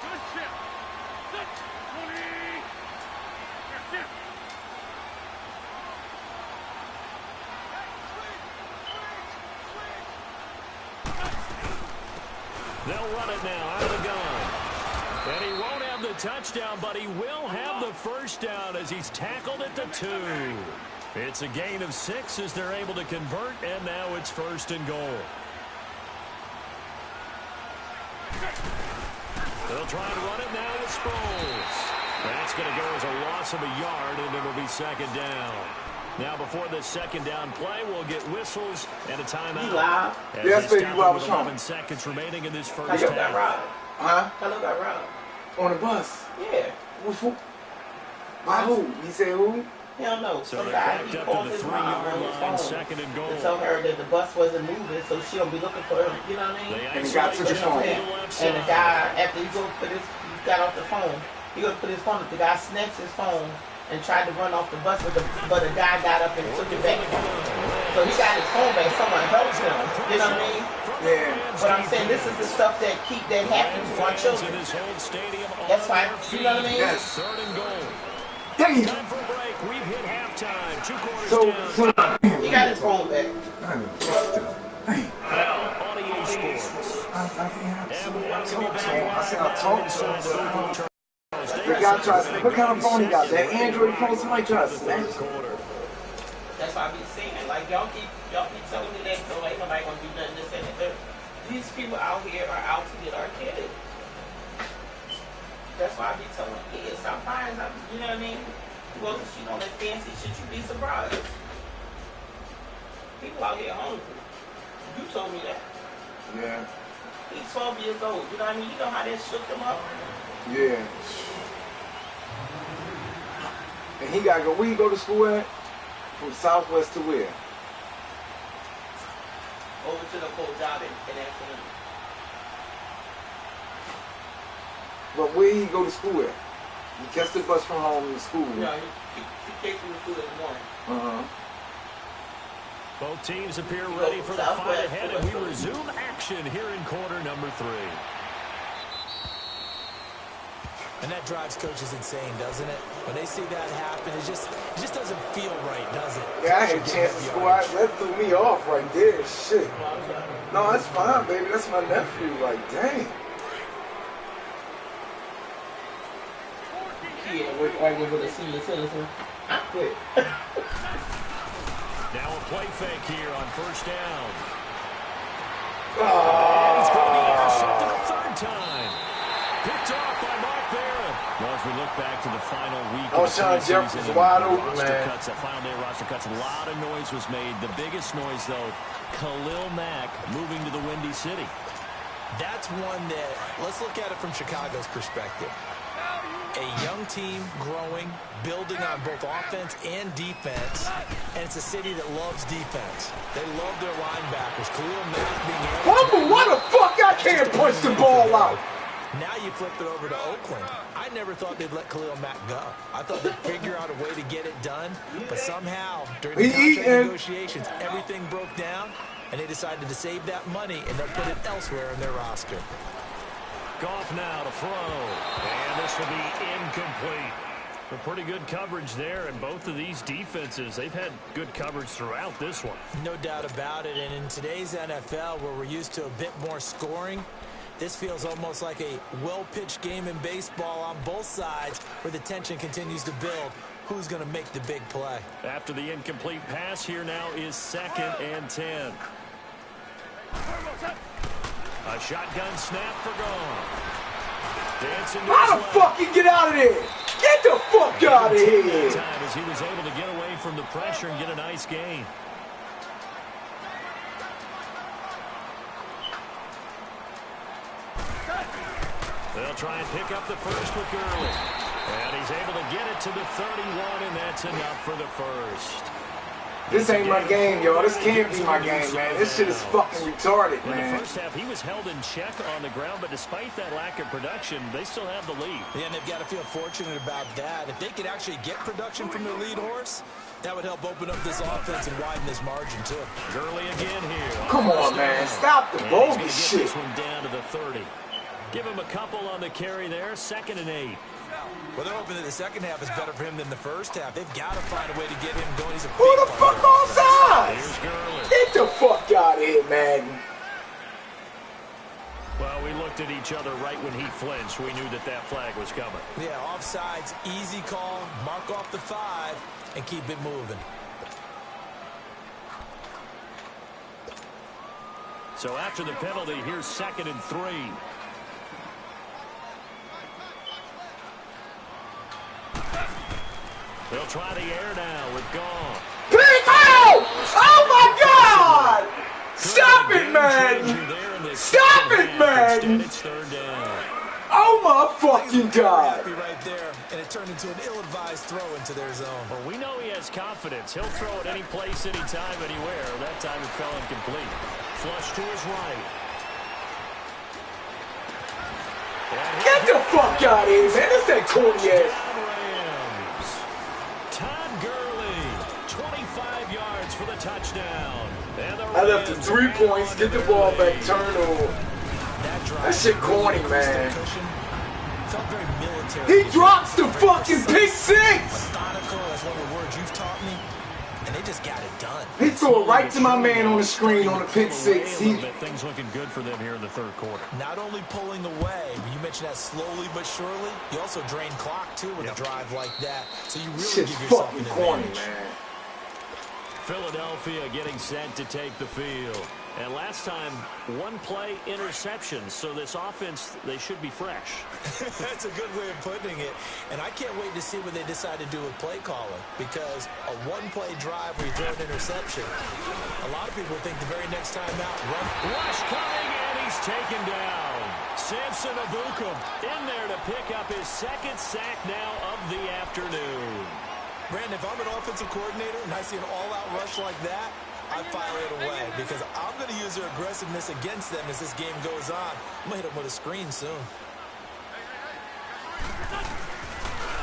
They'll run it now out of the gun. And he won't have the touchdown, but he will have the 1st down as he's tackled at the 2. It's a gain of 6 as they're able to convert, and now it's 1st and goal. They'll try and run it now with Sproles. That's going to go as a loss of a yard, and it'll be 2nd down. Now, before this 2nd down play, we'll get whistles and a timeout. You live? Yes, baby, you with 11 seconds remaining in this first Hello, got half. robbed. Huh? Hello, got robbed. On the bus. Yeah. By who? He said who? Hell no. So Some they're guy, backed he up to called the his 3 mom yard on his line, phone 2nd and goal. and told her that the bus wasn't moving, so she'll be looking for her. You know what I mean? They And he got to the phone. And the guy, after he got off the phone, he go to put his phone up. The guy snatched his phone and tried to run off the bus, but the guy got up and took it back. So he got his phone back. Someone helped him. You know what I mean? Yeah. But I'm saying this is the stuff that happens to our children. That's why, you know what I mean? Yes. 3rd and goal. Damn. Time for a break. We've hit halftime. 2 quarters So, down. He got his phone back. Audio Sports. And we'll welcome you back live. The guy tries to, what kind of phone he got? That Android phone? Somebody tries to snatch it. That's why I be saying, like, y'all keep telling me that, so ain't nobody gonna do nothing this and that. These people out here are out to get our kids. That's why I be telling kids, stop buying them. You know what I mean? Well, if you know that fancy shit, you be surprised. People out here hungry. You told me that. Yeah. He's 12 years old. You know what I mean? You know how that shook him up? Yeah. And he got to go, where you go to school at? From Southwest to where? over to the full job in afternoon. But where he go to school at? He catch the bus from home to school. No, he takes me to school in the morning. Uh-huh. Both teams appear ready for the fight ahead, and we resume action here in quarter number 3. And that drives coaches insane, doesn't it? When they see that happen, it just doesn't feel right, does it? Yeah, I had a chance to score. That threw me off right there. Shit. No, that's fine, baby. That's my nephew. Like, dang. Yeah, we're arguing with a senior citizen. I quit. Now a play fake here on first down. Oh. He's going to be intercepted a third time. Picked off by Mark Barron. Well, as we look back to the final week of the Sean preseason, Jefferson's wide open, roster man. cuts, that final day roster cuts, a lot of noise was made. The biggest noise, though, Khalil Mack moving to the Windy City. That's one that, let's look at it from Chicago's perspective. A young team growing, building on both offense and defense, and it's a city that loves defense. They love their linebackers. Khalil Mack being able to... What the fuck? I can't punch the ball out. Now you flip it over to Oakland. I never thought they'd let Khalil Mack go. I thought they'd figure out a way to get it done, but somehow, during the contract negotiations, everything broke down, and they decided to save that money, and they'll put it elsewhere in their roster. Goff now to throw, and this will be incomplete. But pretty good coverage there, and both of these defenses, they've had good coverage throughout this one. No doubt about it, and in today's NFL, where we're used to a bit more scoring, this feels almost like a well-pitched game in baseball on both sides, where the tension continues to build. Who's going to make the big play? After the incomplete pass, here now is 2nd and 10. A shotgun snap for Goff. Dancing to How the fuck you get out of there? Get the fuck out of here. Time as he was able to get away from the pressure and get a nice gain. They'll try and pick up the first with Gurley. And he's able to get it to the 31, and that's enough for the first. This ain't my game, y'all. This can't be my game, man. This shit is fucking retarded, In man. the first half, he was held in check on the ground, but despite that lack of production, they still have the lead. Yeah, and they've got to feel fortunate about that. If they could actually get production from their lead horse, that would help open up this offense and widen this margin, too. Gurley again here. Come on, man. Stop the And bogus he's gonna get shit. this one down to the 30. Give him a couple on the carry there. 2nd and 8. Well, they're hoping that the second half is better for him than the first half. They've got to find a way to get him going. He's a Who the big fuck player. on sides? Here's Gurley. Get the fuck out of here, man. Well, we looked at each other right when he flinched. We knew that that flag was coming. Yeah, offsides, easy call, mark off the 5, and keep it moving. So after the penalty, here's 2nd and 3. They'll try the air now with Goff. Oh my God! Stop it, man! Stop it, man! It's 3rd down. Oh my fucking God! Happy right there, and it turned into an ill-advised throw into their zone. Well, we know he has confidence. He'll throw it any place, anytime, anywhere. That time it fell incomplete. Flush to his right. Get the fuck out of here, man! That's that corny ass. Rams. Todd Gurley, 25 yards for the touchdown. And the I left the Rams 3 are points, get the ball back, turnover. That shit corny, man. Felt very military. He drops the fucking pick 6! Methodical, that's one of the words you've taught me. And they just got it done. He threw it right to my man on the screen on the pick 6. Things looking good for them here in the 3rd quarter. Not only pulling away, but you mentioned that slowly but surely, you also drain clock too with a drive like that. So you really Shit's give yourself fucking an corny, advantage. man. Philadelphia getting set to take the field. And last time, 1 play interception. So this offense, they should be fresh. That's a good way of putting it. And I can't wait to see what they decide to do with play calling. Because a 1-play drive where you throw an interception, a lot of people think the very next time out, run. Rush coming, and he's taken down. Samson Ebukam in there to pick up his 2nd sack now of the afternoon. Brandon, if I'm an offensive coordinator and I see an all-out rush like that, I file it away because I'm going to use their aggressiveness against them as this game goes on. I'm going to hit them with a screen soon.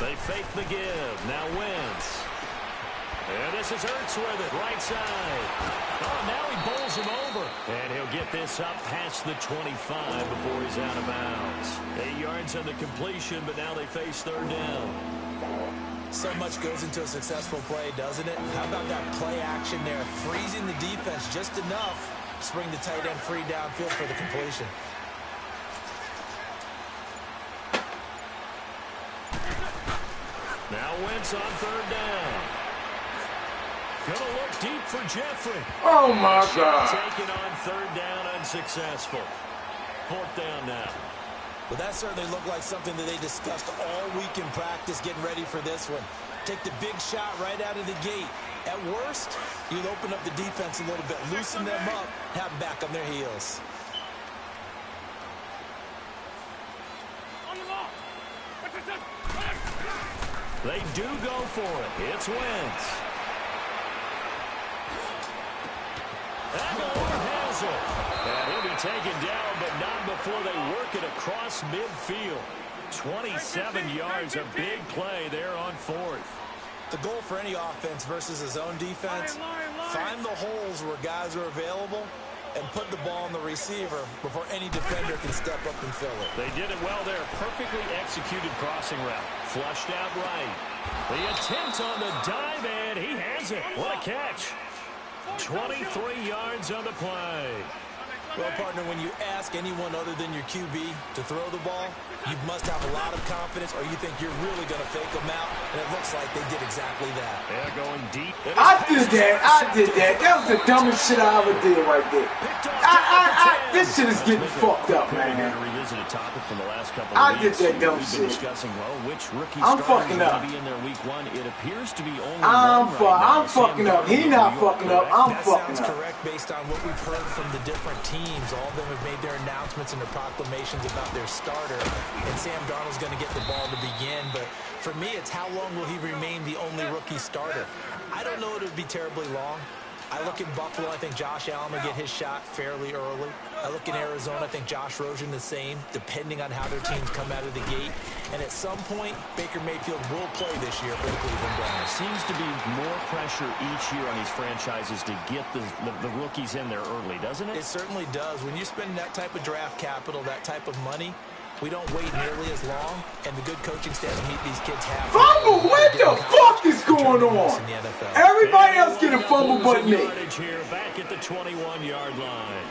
They fake the give. Now Wentz. And this is Hurts with it. Right side. Oh, now he bowls him over. And he'll get this up past the 25 before he's out of bounds. 8 yards on the completion, but now they face third down. So much goes into a successful play, doesn't it? How about that play action there? Freezing the defense just enough to bring the tight end free downfield for the completion. Now Wentz on third down. Gonna look deep for Jeffrey. Oh, my God. Taken on third down, unsuccessful. Fourth down now. Well, that certainly looked like something that they discussed all week in practice, getting ready for this one. Take the big shot right out of the gate. At worst, you'll open up the defense a little bit, loosen them up, have them back on their heels. They do go for it. It's Wentz. Aguilar has it. And he'll be taken down, but not before they work it across midfield. 27 yards, a big play there on fourth. The goal for any offense versus his own defense, find the holes where guys are available and put the ball on the receiver before any defender can step up and fill it. They did it well there. Perfectly executed crossing route. Flushed out right. The attempt on the dive, and he has it. What a catch. 23 yards on the play. Well, partner, when you ask anyone other than your QB to throw the ball, you must have a lot of confidence, or you think you're really going to fake them out, and it looks like they did exactly that. They're going deep. I did that. That was the dumbest shit I ever did right there. This shit is getting fucked up, man. Revisit a topic from the last couple I of did weeks. that dumb We've shit. been discussing, well, which rookie I'm starters fucking are up. going to be in there week one. It appears to be only I'm one right now. fucking up. He not fucking up. I'm That fucking sounds up. correct based on what we've heard from the different teams. All of them have made their announcements and their proclamations about their starter. And Sam Darnold's going to get the ball to begin. But for me, it's how long will he remain the only rookie starter? I don't know it would be terribly long. I look in Buffalo, I think Josh Allen will get his shot fairly early. I look in Arizona, I think Josh Rosen the same, depending on how their teams come out of the gate. And at some point, Baker Mayfield will play this year for the Cleveland Browns. Seems to be more pressure each year on these franchises to get the rookies in there early, doesn't it? It certainly does. When you spend that type of draft capital, that type of money, we don't wait nearly as long, and the good coaching staff meet these kids half. Fumble? What the fuck is going on? Everybody else get a fumble but me. Here, back at the 21-yard line.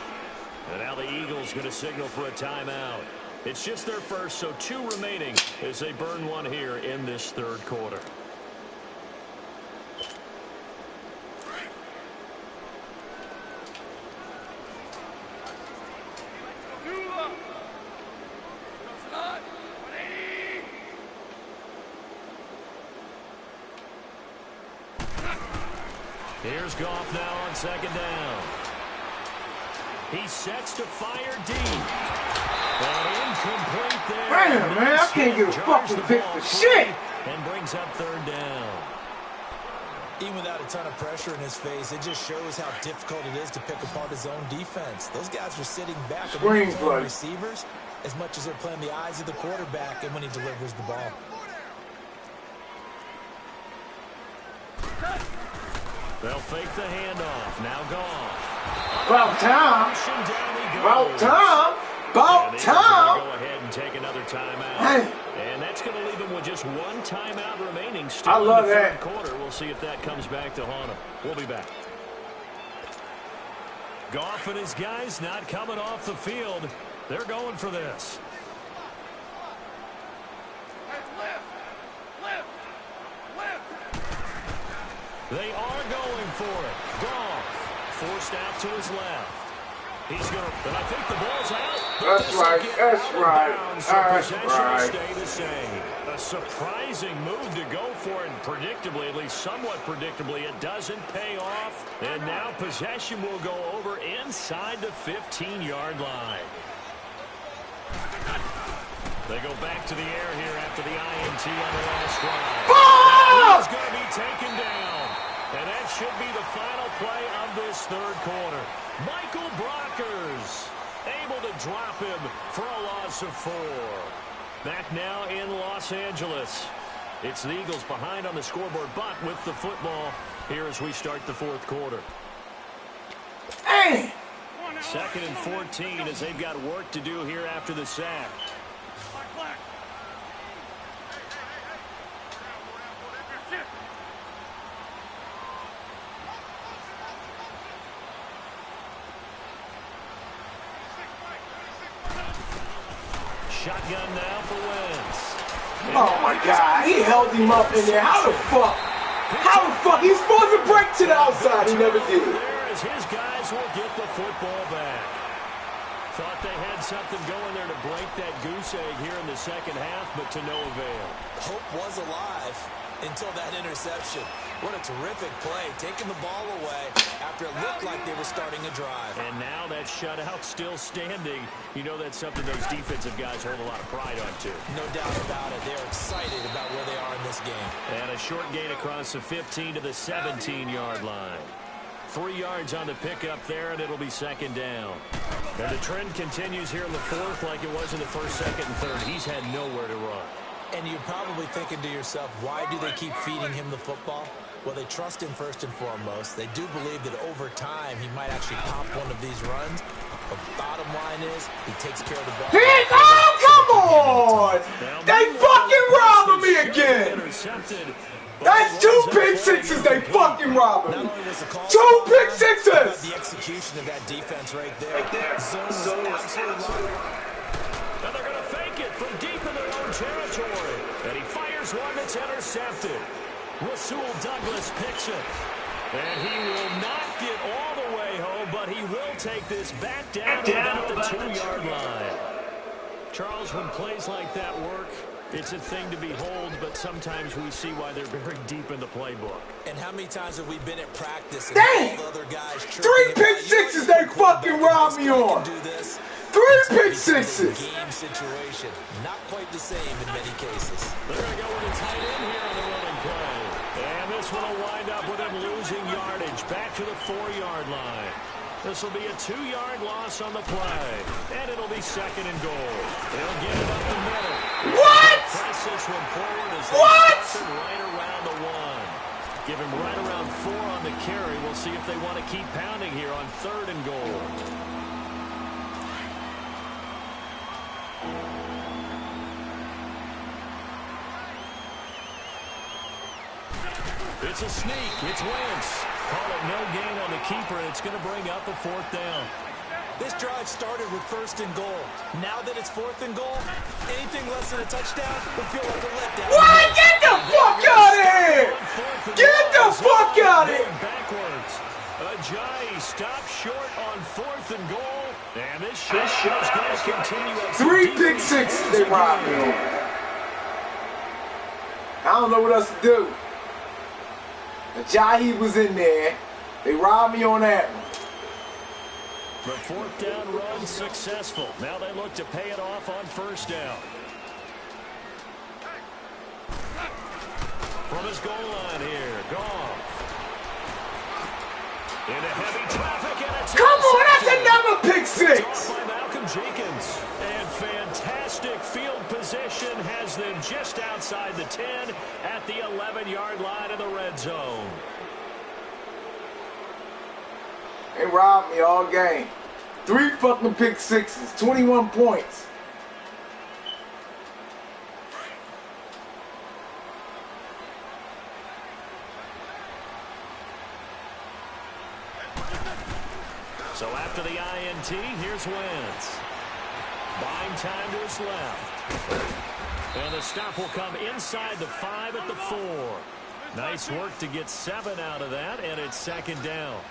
And now the Eagles going to signal for a timeout. It's just their first, so 2 remaining as they burn one here in this third quarter. Here's Goff now on second down. He sets to fire deep. And incomplete there. Damn, man, I can't get a fucking pick for shit. And brings up third down. Even without a ton of pressure in his face, it just shows how difficult it is to pick apart his own defense. Those guys are sitting back and playing receivers as much as they're playing the eyes of the quarterback and when he delivers the ball. They'll fake the handoff. Now Goff. About time. About time. About time. Go ahead and take another timeout. Hey. And that's going to leave them with just one timeout remaining. Still I love in the that. third quarter. We'll see if that comes back to haunt them. We'll be back. Goff and his guys not coming off the field. They're going for this. They are going for it. Goff forced out to his left. He's going to, but I think the ball's out. That's right. That's right. That's right. Stay the same. A surprising move to go for it, and predictably, at least somewhat predictably, it doesn't pay off. And now possession will go over inside the 15-yard line. They go back to the air here after the INT on the last drive. He's going to be taken down. And that should be the final play of this third quarter. Michael Brockers able to drop him for a loss of 4. Back now in Los Angeles. It's the Eagles behind on the scoreboard, but with the football here as we start the fourth quarter. Hey! 2nd and 14 as they've got work to do here after the sack. Shotgun now for Wentz. Oh my God, he held him up in there. How the fuck? How the fuck? He's supposed to break to the outside. He never did. There as his guys will get the football back. Thought they had something going there to break that goose egg here in the second half, but to no avail. Hope was alive until that interception. What a terrific play, taking the ball away after it looked like they were starting a drive. And now that shutout still standing. You know that's something those defensive guys hold a lot of pride on, too. No doubt about it. They're excited about where they are in this game. And a short gain across the 15 to the 17-yard line. 3 yards on the pickup there, and it'll be second down. And the trend continues here in the fourth like it was in the first, second, and third. He's had nowhere to run. And you're probably thinking to yourself, why do they keep feeding him the football? Well, they trust him first and foremost. They do believe that over time he might actually pop one of these runs. But bottom line is, he takes care of the ball. Come on! They fucking robbing me again! That's 2 pick sixes they fucking robbing me! 2 pick sixes! The execution of that defense right there. Zone was absolutely And they're going to fake it from deep in their own territory. And he fires one that's intercepted. Rasul Douglas picks it. And he will not get all the way home, but he will take this back down to about the 2-yard line. Charles, when plays like that work, it's a thing to behold, but sometimes we see why they're very deep in the playbook. And how many times have we been at practice and Dang! all the other guys 3 pick sixes they fucking robbed me on! 3 pick sixes! Game situation. Not quite the same in many cases. They're going to go with a tight end here on the running play. And this one will wind up with him losing yardage back to the 4-yard line. This will be a 2-yard loss on the play. And it'll be second and goal. They'll get it up the middle. What? Press this one forward as they start right around the 1. Give him right around 4 on the carry. We'll see if they want to keep pounding here on 3rd and goal. It's a sneak. It's Wentz. Call it no gain on the keeper, and it's going to bring up a 4th down. This drive started with 1st and goal. Now that it's 4th and goal, anything less than a touchdown would feel like a letdown. What? Get the fuck out of here! Get the fuck out of here! Backwards. Ajayi stopped short on 4th and goal, and this shot is going to continue. 3 pick sixes they robbed me on. I don't know what else to do. Ajayi was in there. They robbed me on that one. The 4th down run successful. Now they look to pay it off on 1st down. From his goal line here, Goff. Into heavy traffic, and it's... Come on, that's another pick six! By Malcolm Jenkins. And fantastic field position has them just outside the 10 at the 11-yard line of the red zone. They robbed me all game. 3 fucking pick sixes, 21 points. So after the INT, here's Wentz. Buying time to his left. And the stop will come inside the 5 at the 4. Nice work to get 7 out of that, and it's second down.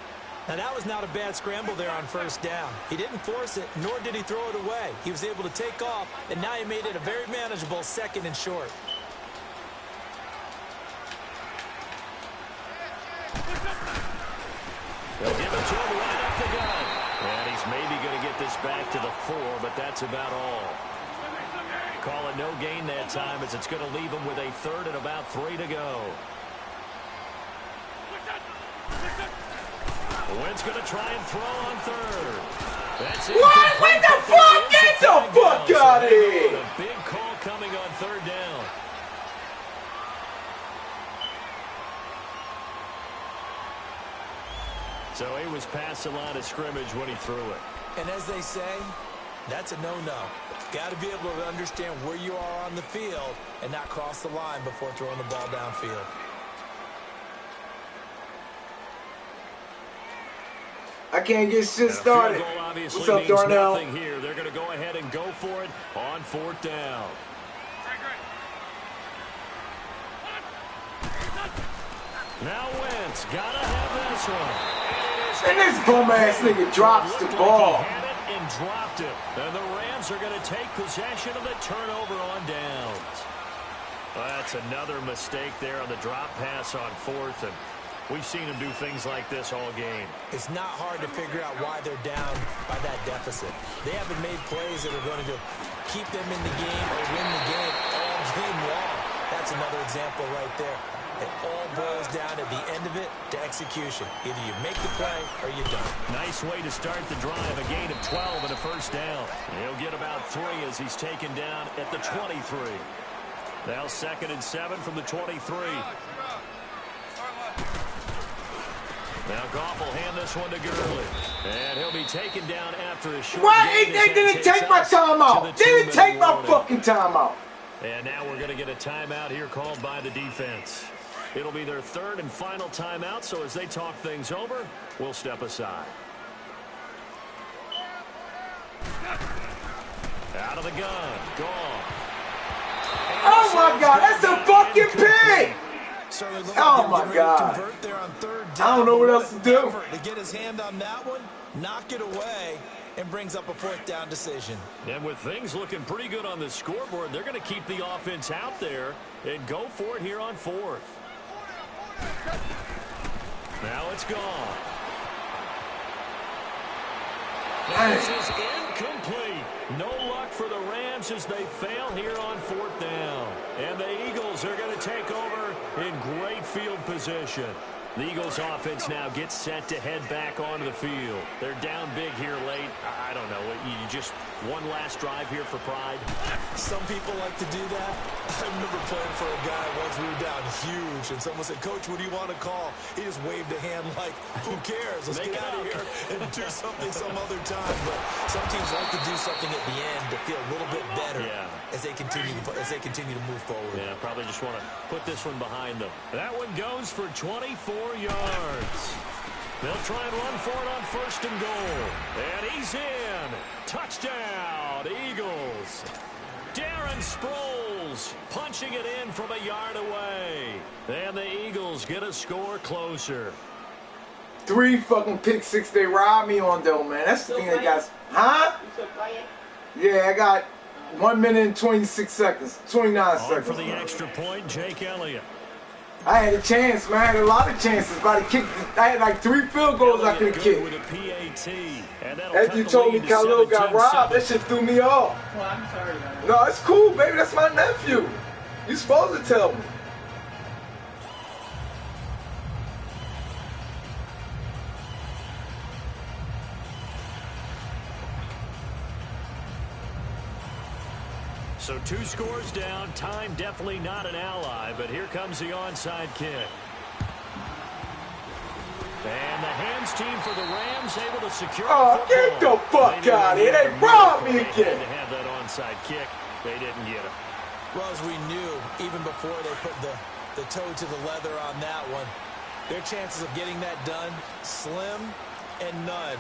Now that was not a bad scramble there on 1st down. He didn't force it, nor did he throw it away. He was able to take off, and now he made it a very manageable 2nd and short. They'll give it to him right up the gut. And he's maybe going to get this back to the 4, but that's about all. Call it no gain that time as it's going to leave him with a 3rd and about 3 to go. Wentz going to try and throw on third. That's it. What? What the fuck? Get the fuck out of here! A big call coming on third down. So he was past the line of scrimmage when he threw it. And as they say, that's a no-no. Got to be able to understand where you are on the field and not cross the line before throwing the ball downfield. I can't get shit started. What's up, Darnell? Here. They're going to go ahead and go for it on fourth down. Now Wentz got to have this one. And this bum-ass nigga drops the ball. He had it and dropped it. And the Rams are going to take possession of the turnover on downs. Well, that's another mistake there on the drop pass on fourth. And we've seen him do things like this all game. It's not hard to figure out why they're down by that deficit. They haven't made plays that are going to keep them in the game or win the game all game long. That's another example right there. It all boils down at the end of it to execution. Either you make the play or you don't. Nice way to start the drive. A gain of 12 and a first down. He'll get about 3 as he's taken down at the 23. Now 2nd and 7 from the 23. Now Goff will hand this one to Gurley. And he'll be taken down after a short Why they didn't take my timeout? Didn't take my fucking timeout. And now we're going to get a timeout here called by the defense. It'll be their 3rd and final timeout, so as they talk things over, we'll step aside. Out of the gun. Goff. Oh my God, that's a fucking pig! Oh my God. I don't know what else to do. To get his hand on that one, knock it away, and brings up a 4th down decision. And with things looking pretty good on the scoreboard, they're going to keep the offense out there and go for it here on 4th. Now it's gone. This is incomplete. No luck for the Rams as they fail here on 4th down. And the Eagles are going to take over in great field position. The Eagles offense now gets set to head back onto the field. They're down big here late. I don't know. You just one last drive here for pride. Some people like to do that. I remember playing for a guy once we were down huge, and someone said, "Coach, what do you want to call?" He just waved a hand like, "Who cares? Let's get out of here and do something some other time." But some teams like to do something at the end to feel a little bit better as they continue to move forward. Yeah, probably just want to put this one behind them. That one goes for 24 yards. They'll try and run for it on 1st and goal. And he's in. Touchdown, Eagles. Darren Sproles punching it in from a yard away. And the Eagles get a score closer. 3 fucking pick six they robbed me on though, man. That's the thing that got... Huh? Yeah, I got 1 minute and 26 seconds. 29 seconds. For the extra point, Jake Elliott. I had a chance, man. I had a lot of chances. But I had like 3 field goals I could have kicked. With a PAT, and as you told me, Khalil got robbed. That shit threw me off. Well, I'm sorry, man. No, it's cool, baby. That's my nephew. You supposed to tell me. So 2 scores down. Time definitely not an ally, but here comes the onside kick. And the hands team for the Rams able to secure the get the fuck out of here. They robbed me again. To have that onside kick, they didn't get it. Well, as we knew, even before they put the toe to the leather on that one, their chances of getting that done, slim and none.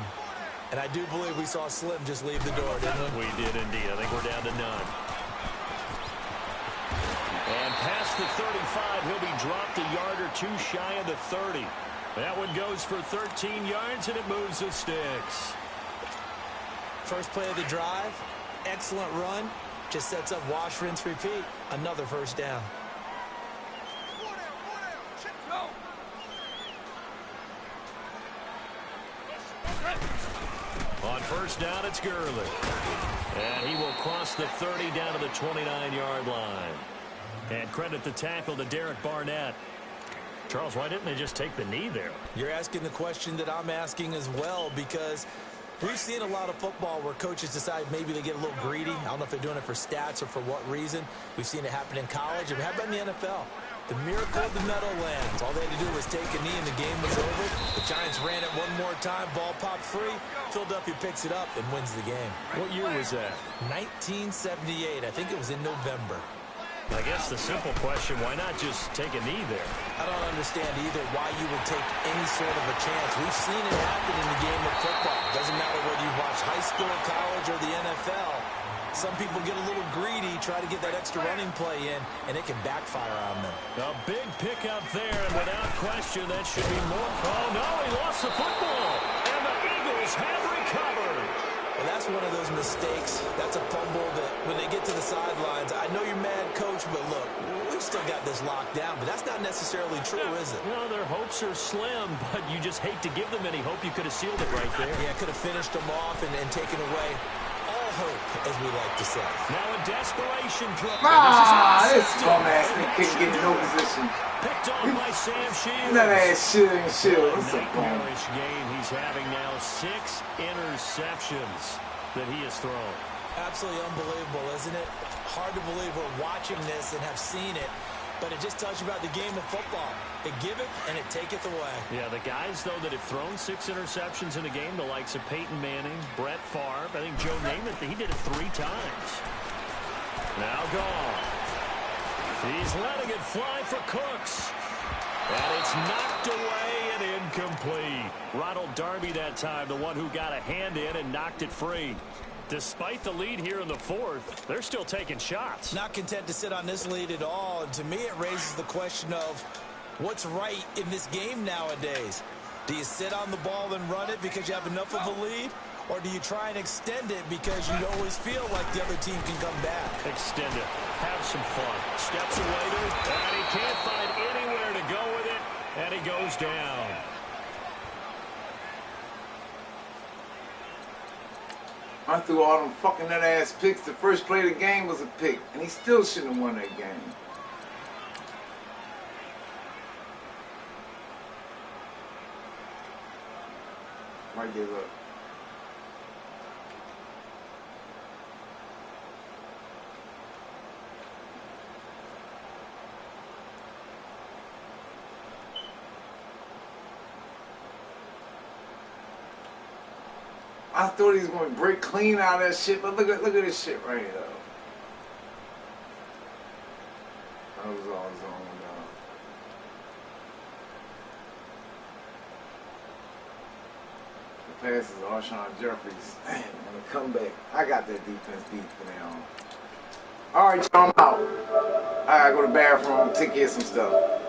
And I do believe we saw Slim just leave the door, didn't we? We did indeed. I think we're down to none. And past the 35, he'll be dropped a yard or 2 shy of the 30. That one goes for 13 yards, and it moves the sticks. First play of the drive, excellent run. Just sets up wash, rinse, repeat. Another first down. On first down, it's Gurley. And he will cross the 30 down to the 29-yard line. And credit the tackle to Derek Barnett. Charles, why didn't they just take the knee there? You're asking the question that I'm asking as well, because we've seen a lot of football where coaches decide maybe they get a little greedy. I don't know if they're doing it for stats or for what reason. We've seen it happen in college. And how about in the NFL? The miracle of the Meadowlands. All they had to do was take a knee and the game was over. The Giants ran it one more time. Ball popped free. Philadelphia picks it up and wins the game. What year was that? 1978. I think it was in November. I guess the simple question, why not just take a knee there? I don't understand either why you would take any sort of a chance. We've seen it happen in the game of football. Doesn't matter whether you watch high school, college, or the NFL. Some people get a little greedy, try to get that extra running play in, and it can backfire on them. A big pickup there, and without question, that should be more. Oh, no, he lost the football, and the Eagles have recovered. Well, that's one of those mistakes. That's a fumble that when they get to the sidelines, I know you're mad, Coach, but look, we've still got this locked down, but that's not necessarily true, is it? No, their hopes are slim, but you just hate to give them any hope. You could have sealed it right there. Yeah, could have finished them off and taken away all hope, as we like to say. Now a desperation throw. This dumbass nigga couldn't get in no position. Picked on by Sam Shields. That ass shooting Shields. What's up, man? Nightmarish game. He's having now 6 interceptions that he has thrown. Absolutely unbelievable, isn't it? Hard to believe we're watching this and have seen it, but it just tells you about the game of football. It giveth and it taketh away. Yeah, the guys, though, that have thrown 6 interceptions in a game, the likes of Peyton Manning, Brett Favre, I think Joe Namath, he did it 3 times. Now gone. He's letting it fly for Cooks. And it's knocked away and incomplete. Ronald Darby that time, the one who got a hand in and knocked it free. Despite the lead here in the 4th, they're still taking shots. Not content to sit on this lead at all. And to me, it raises the question of what's right in this game nowadays. Do you sit on the ball and run it because you have enough of a lead? Or do you try and extend it because you always feel like the other team can come back? Extend it. Have some fun. Steps away to it, and he can't find anywhere to go with it, and he goes down. I threw all them fucking nut ass picks. The first play of the game was a pick, and he still shouldn't have won that game. Might give up. I thought he was going to break clean out of that shit, but look at this shit right here, though. That was all his own, The pass is Alshon Jeffries. Damn, on the comeback. I got that defense deep now. All right, y'all, I'm out. I gotta go to the bathroom, take care of some stuff.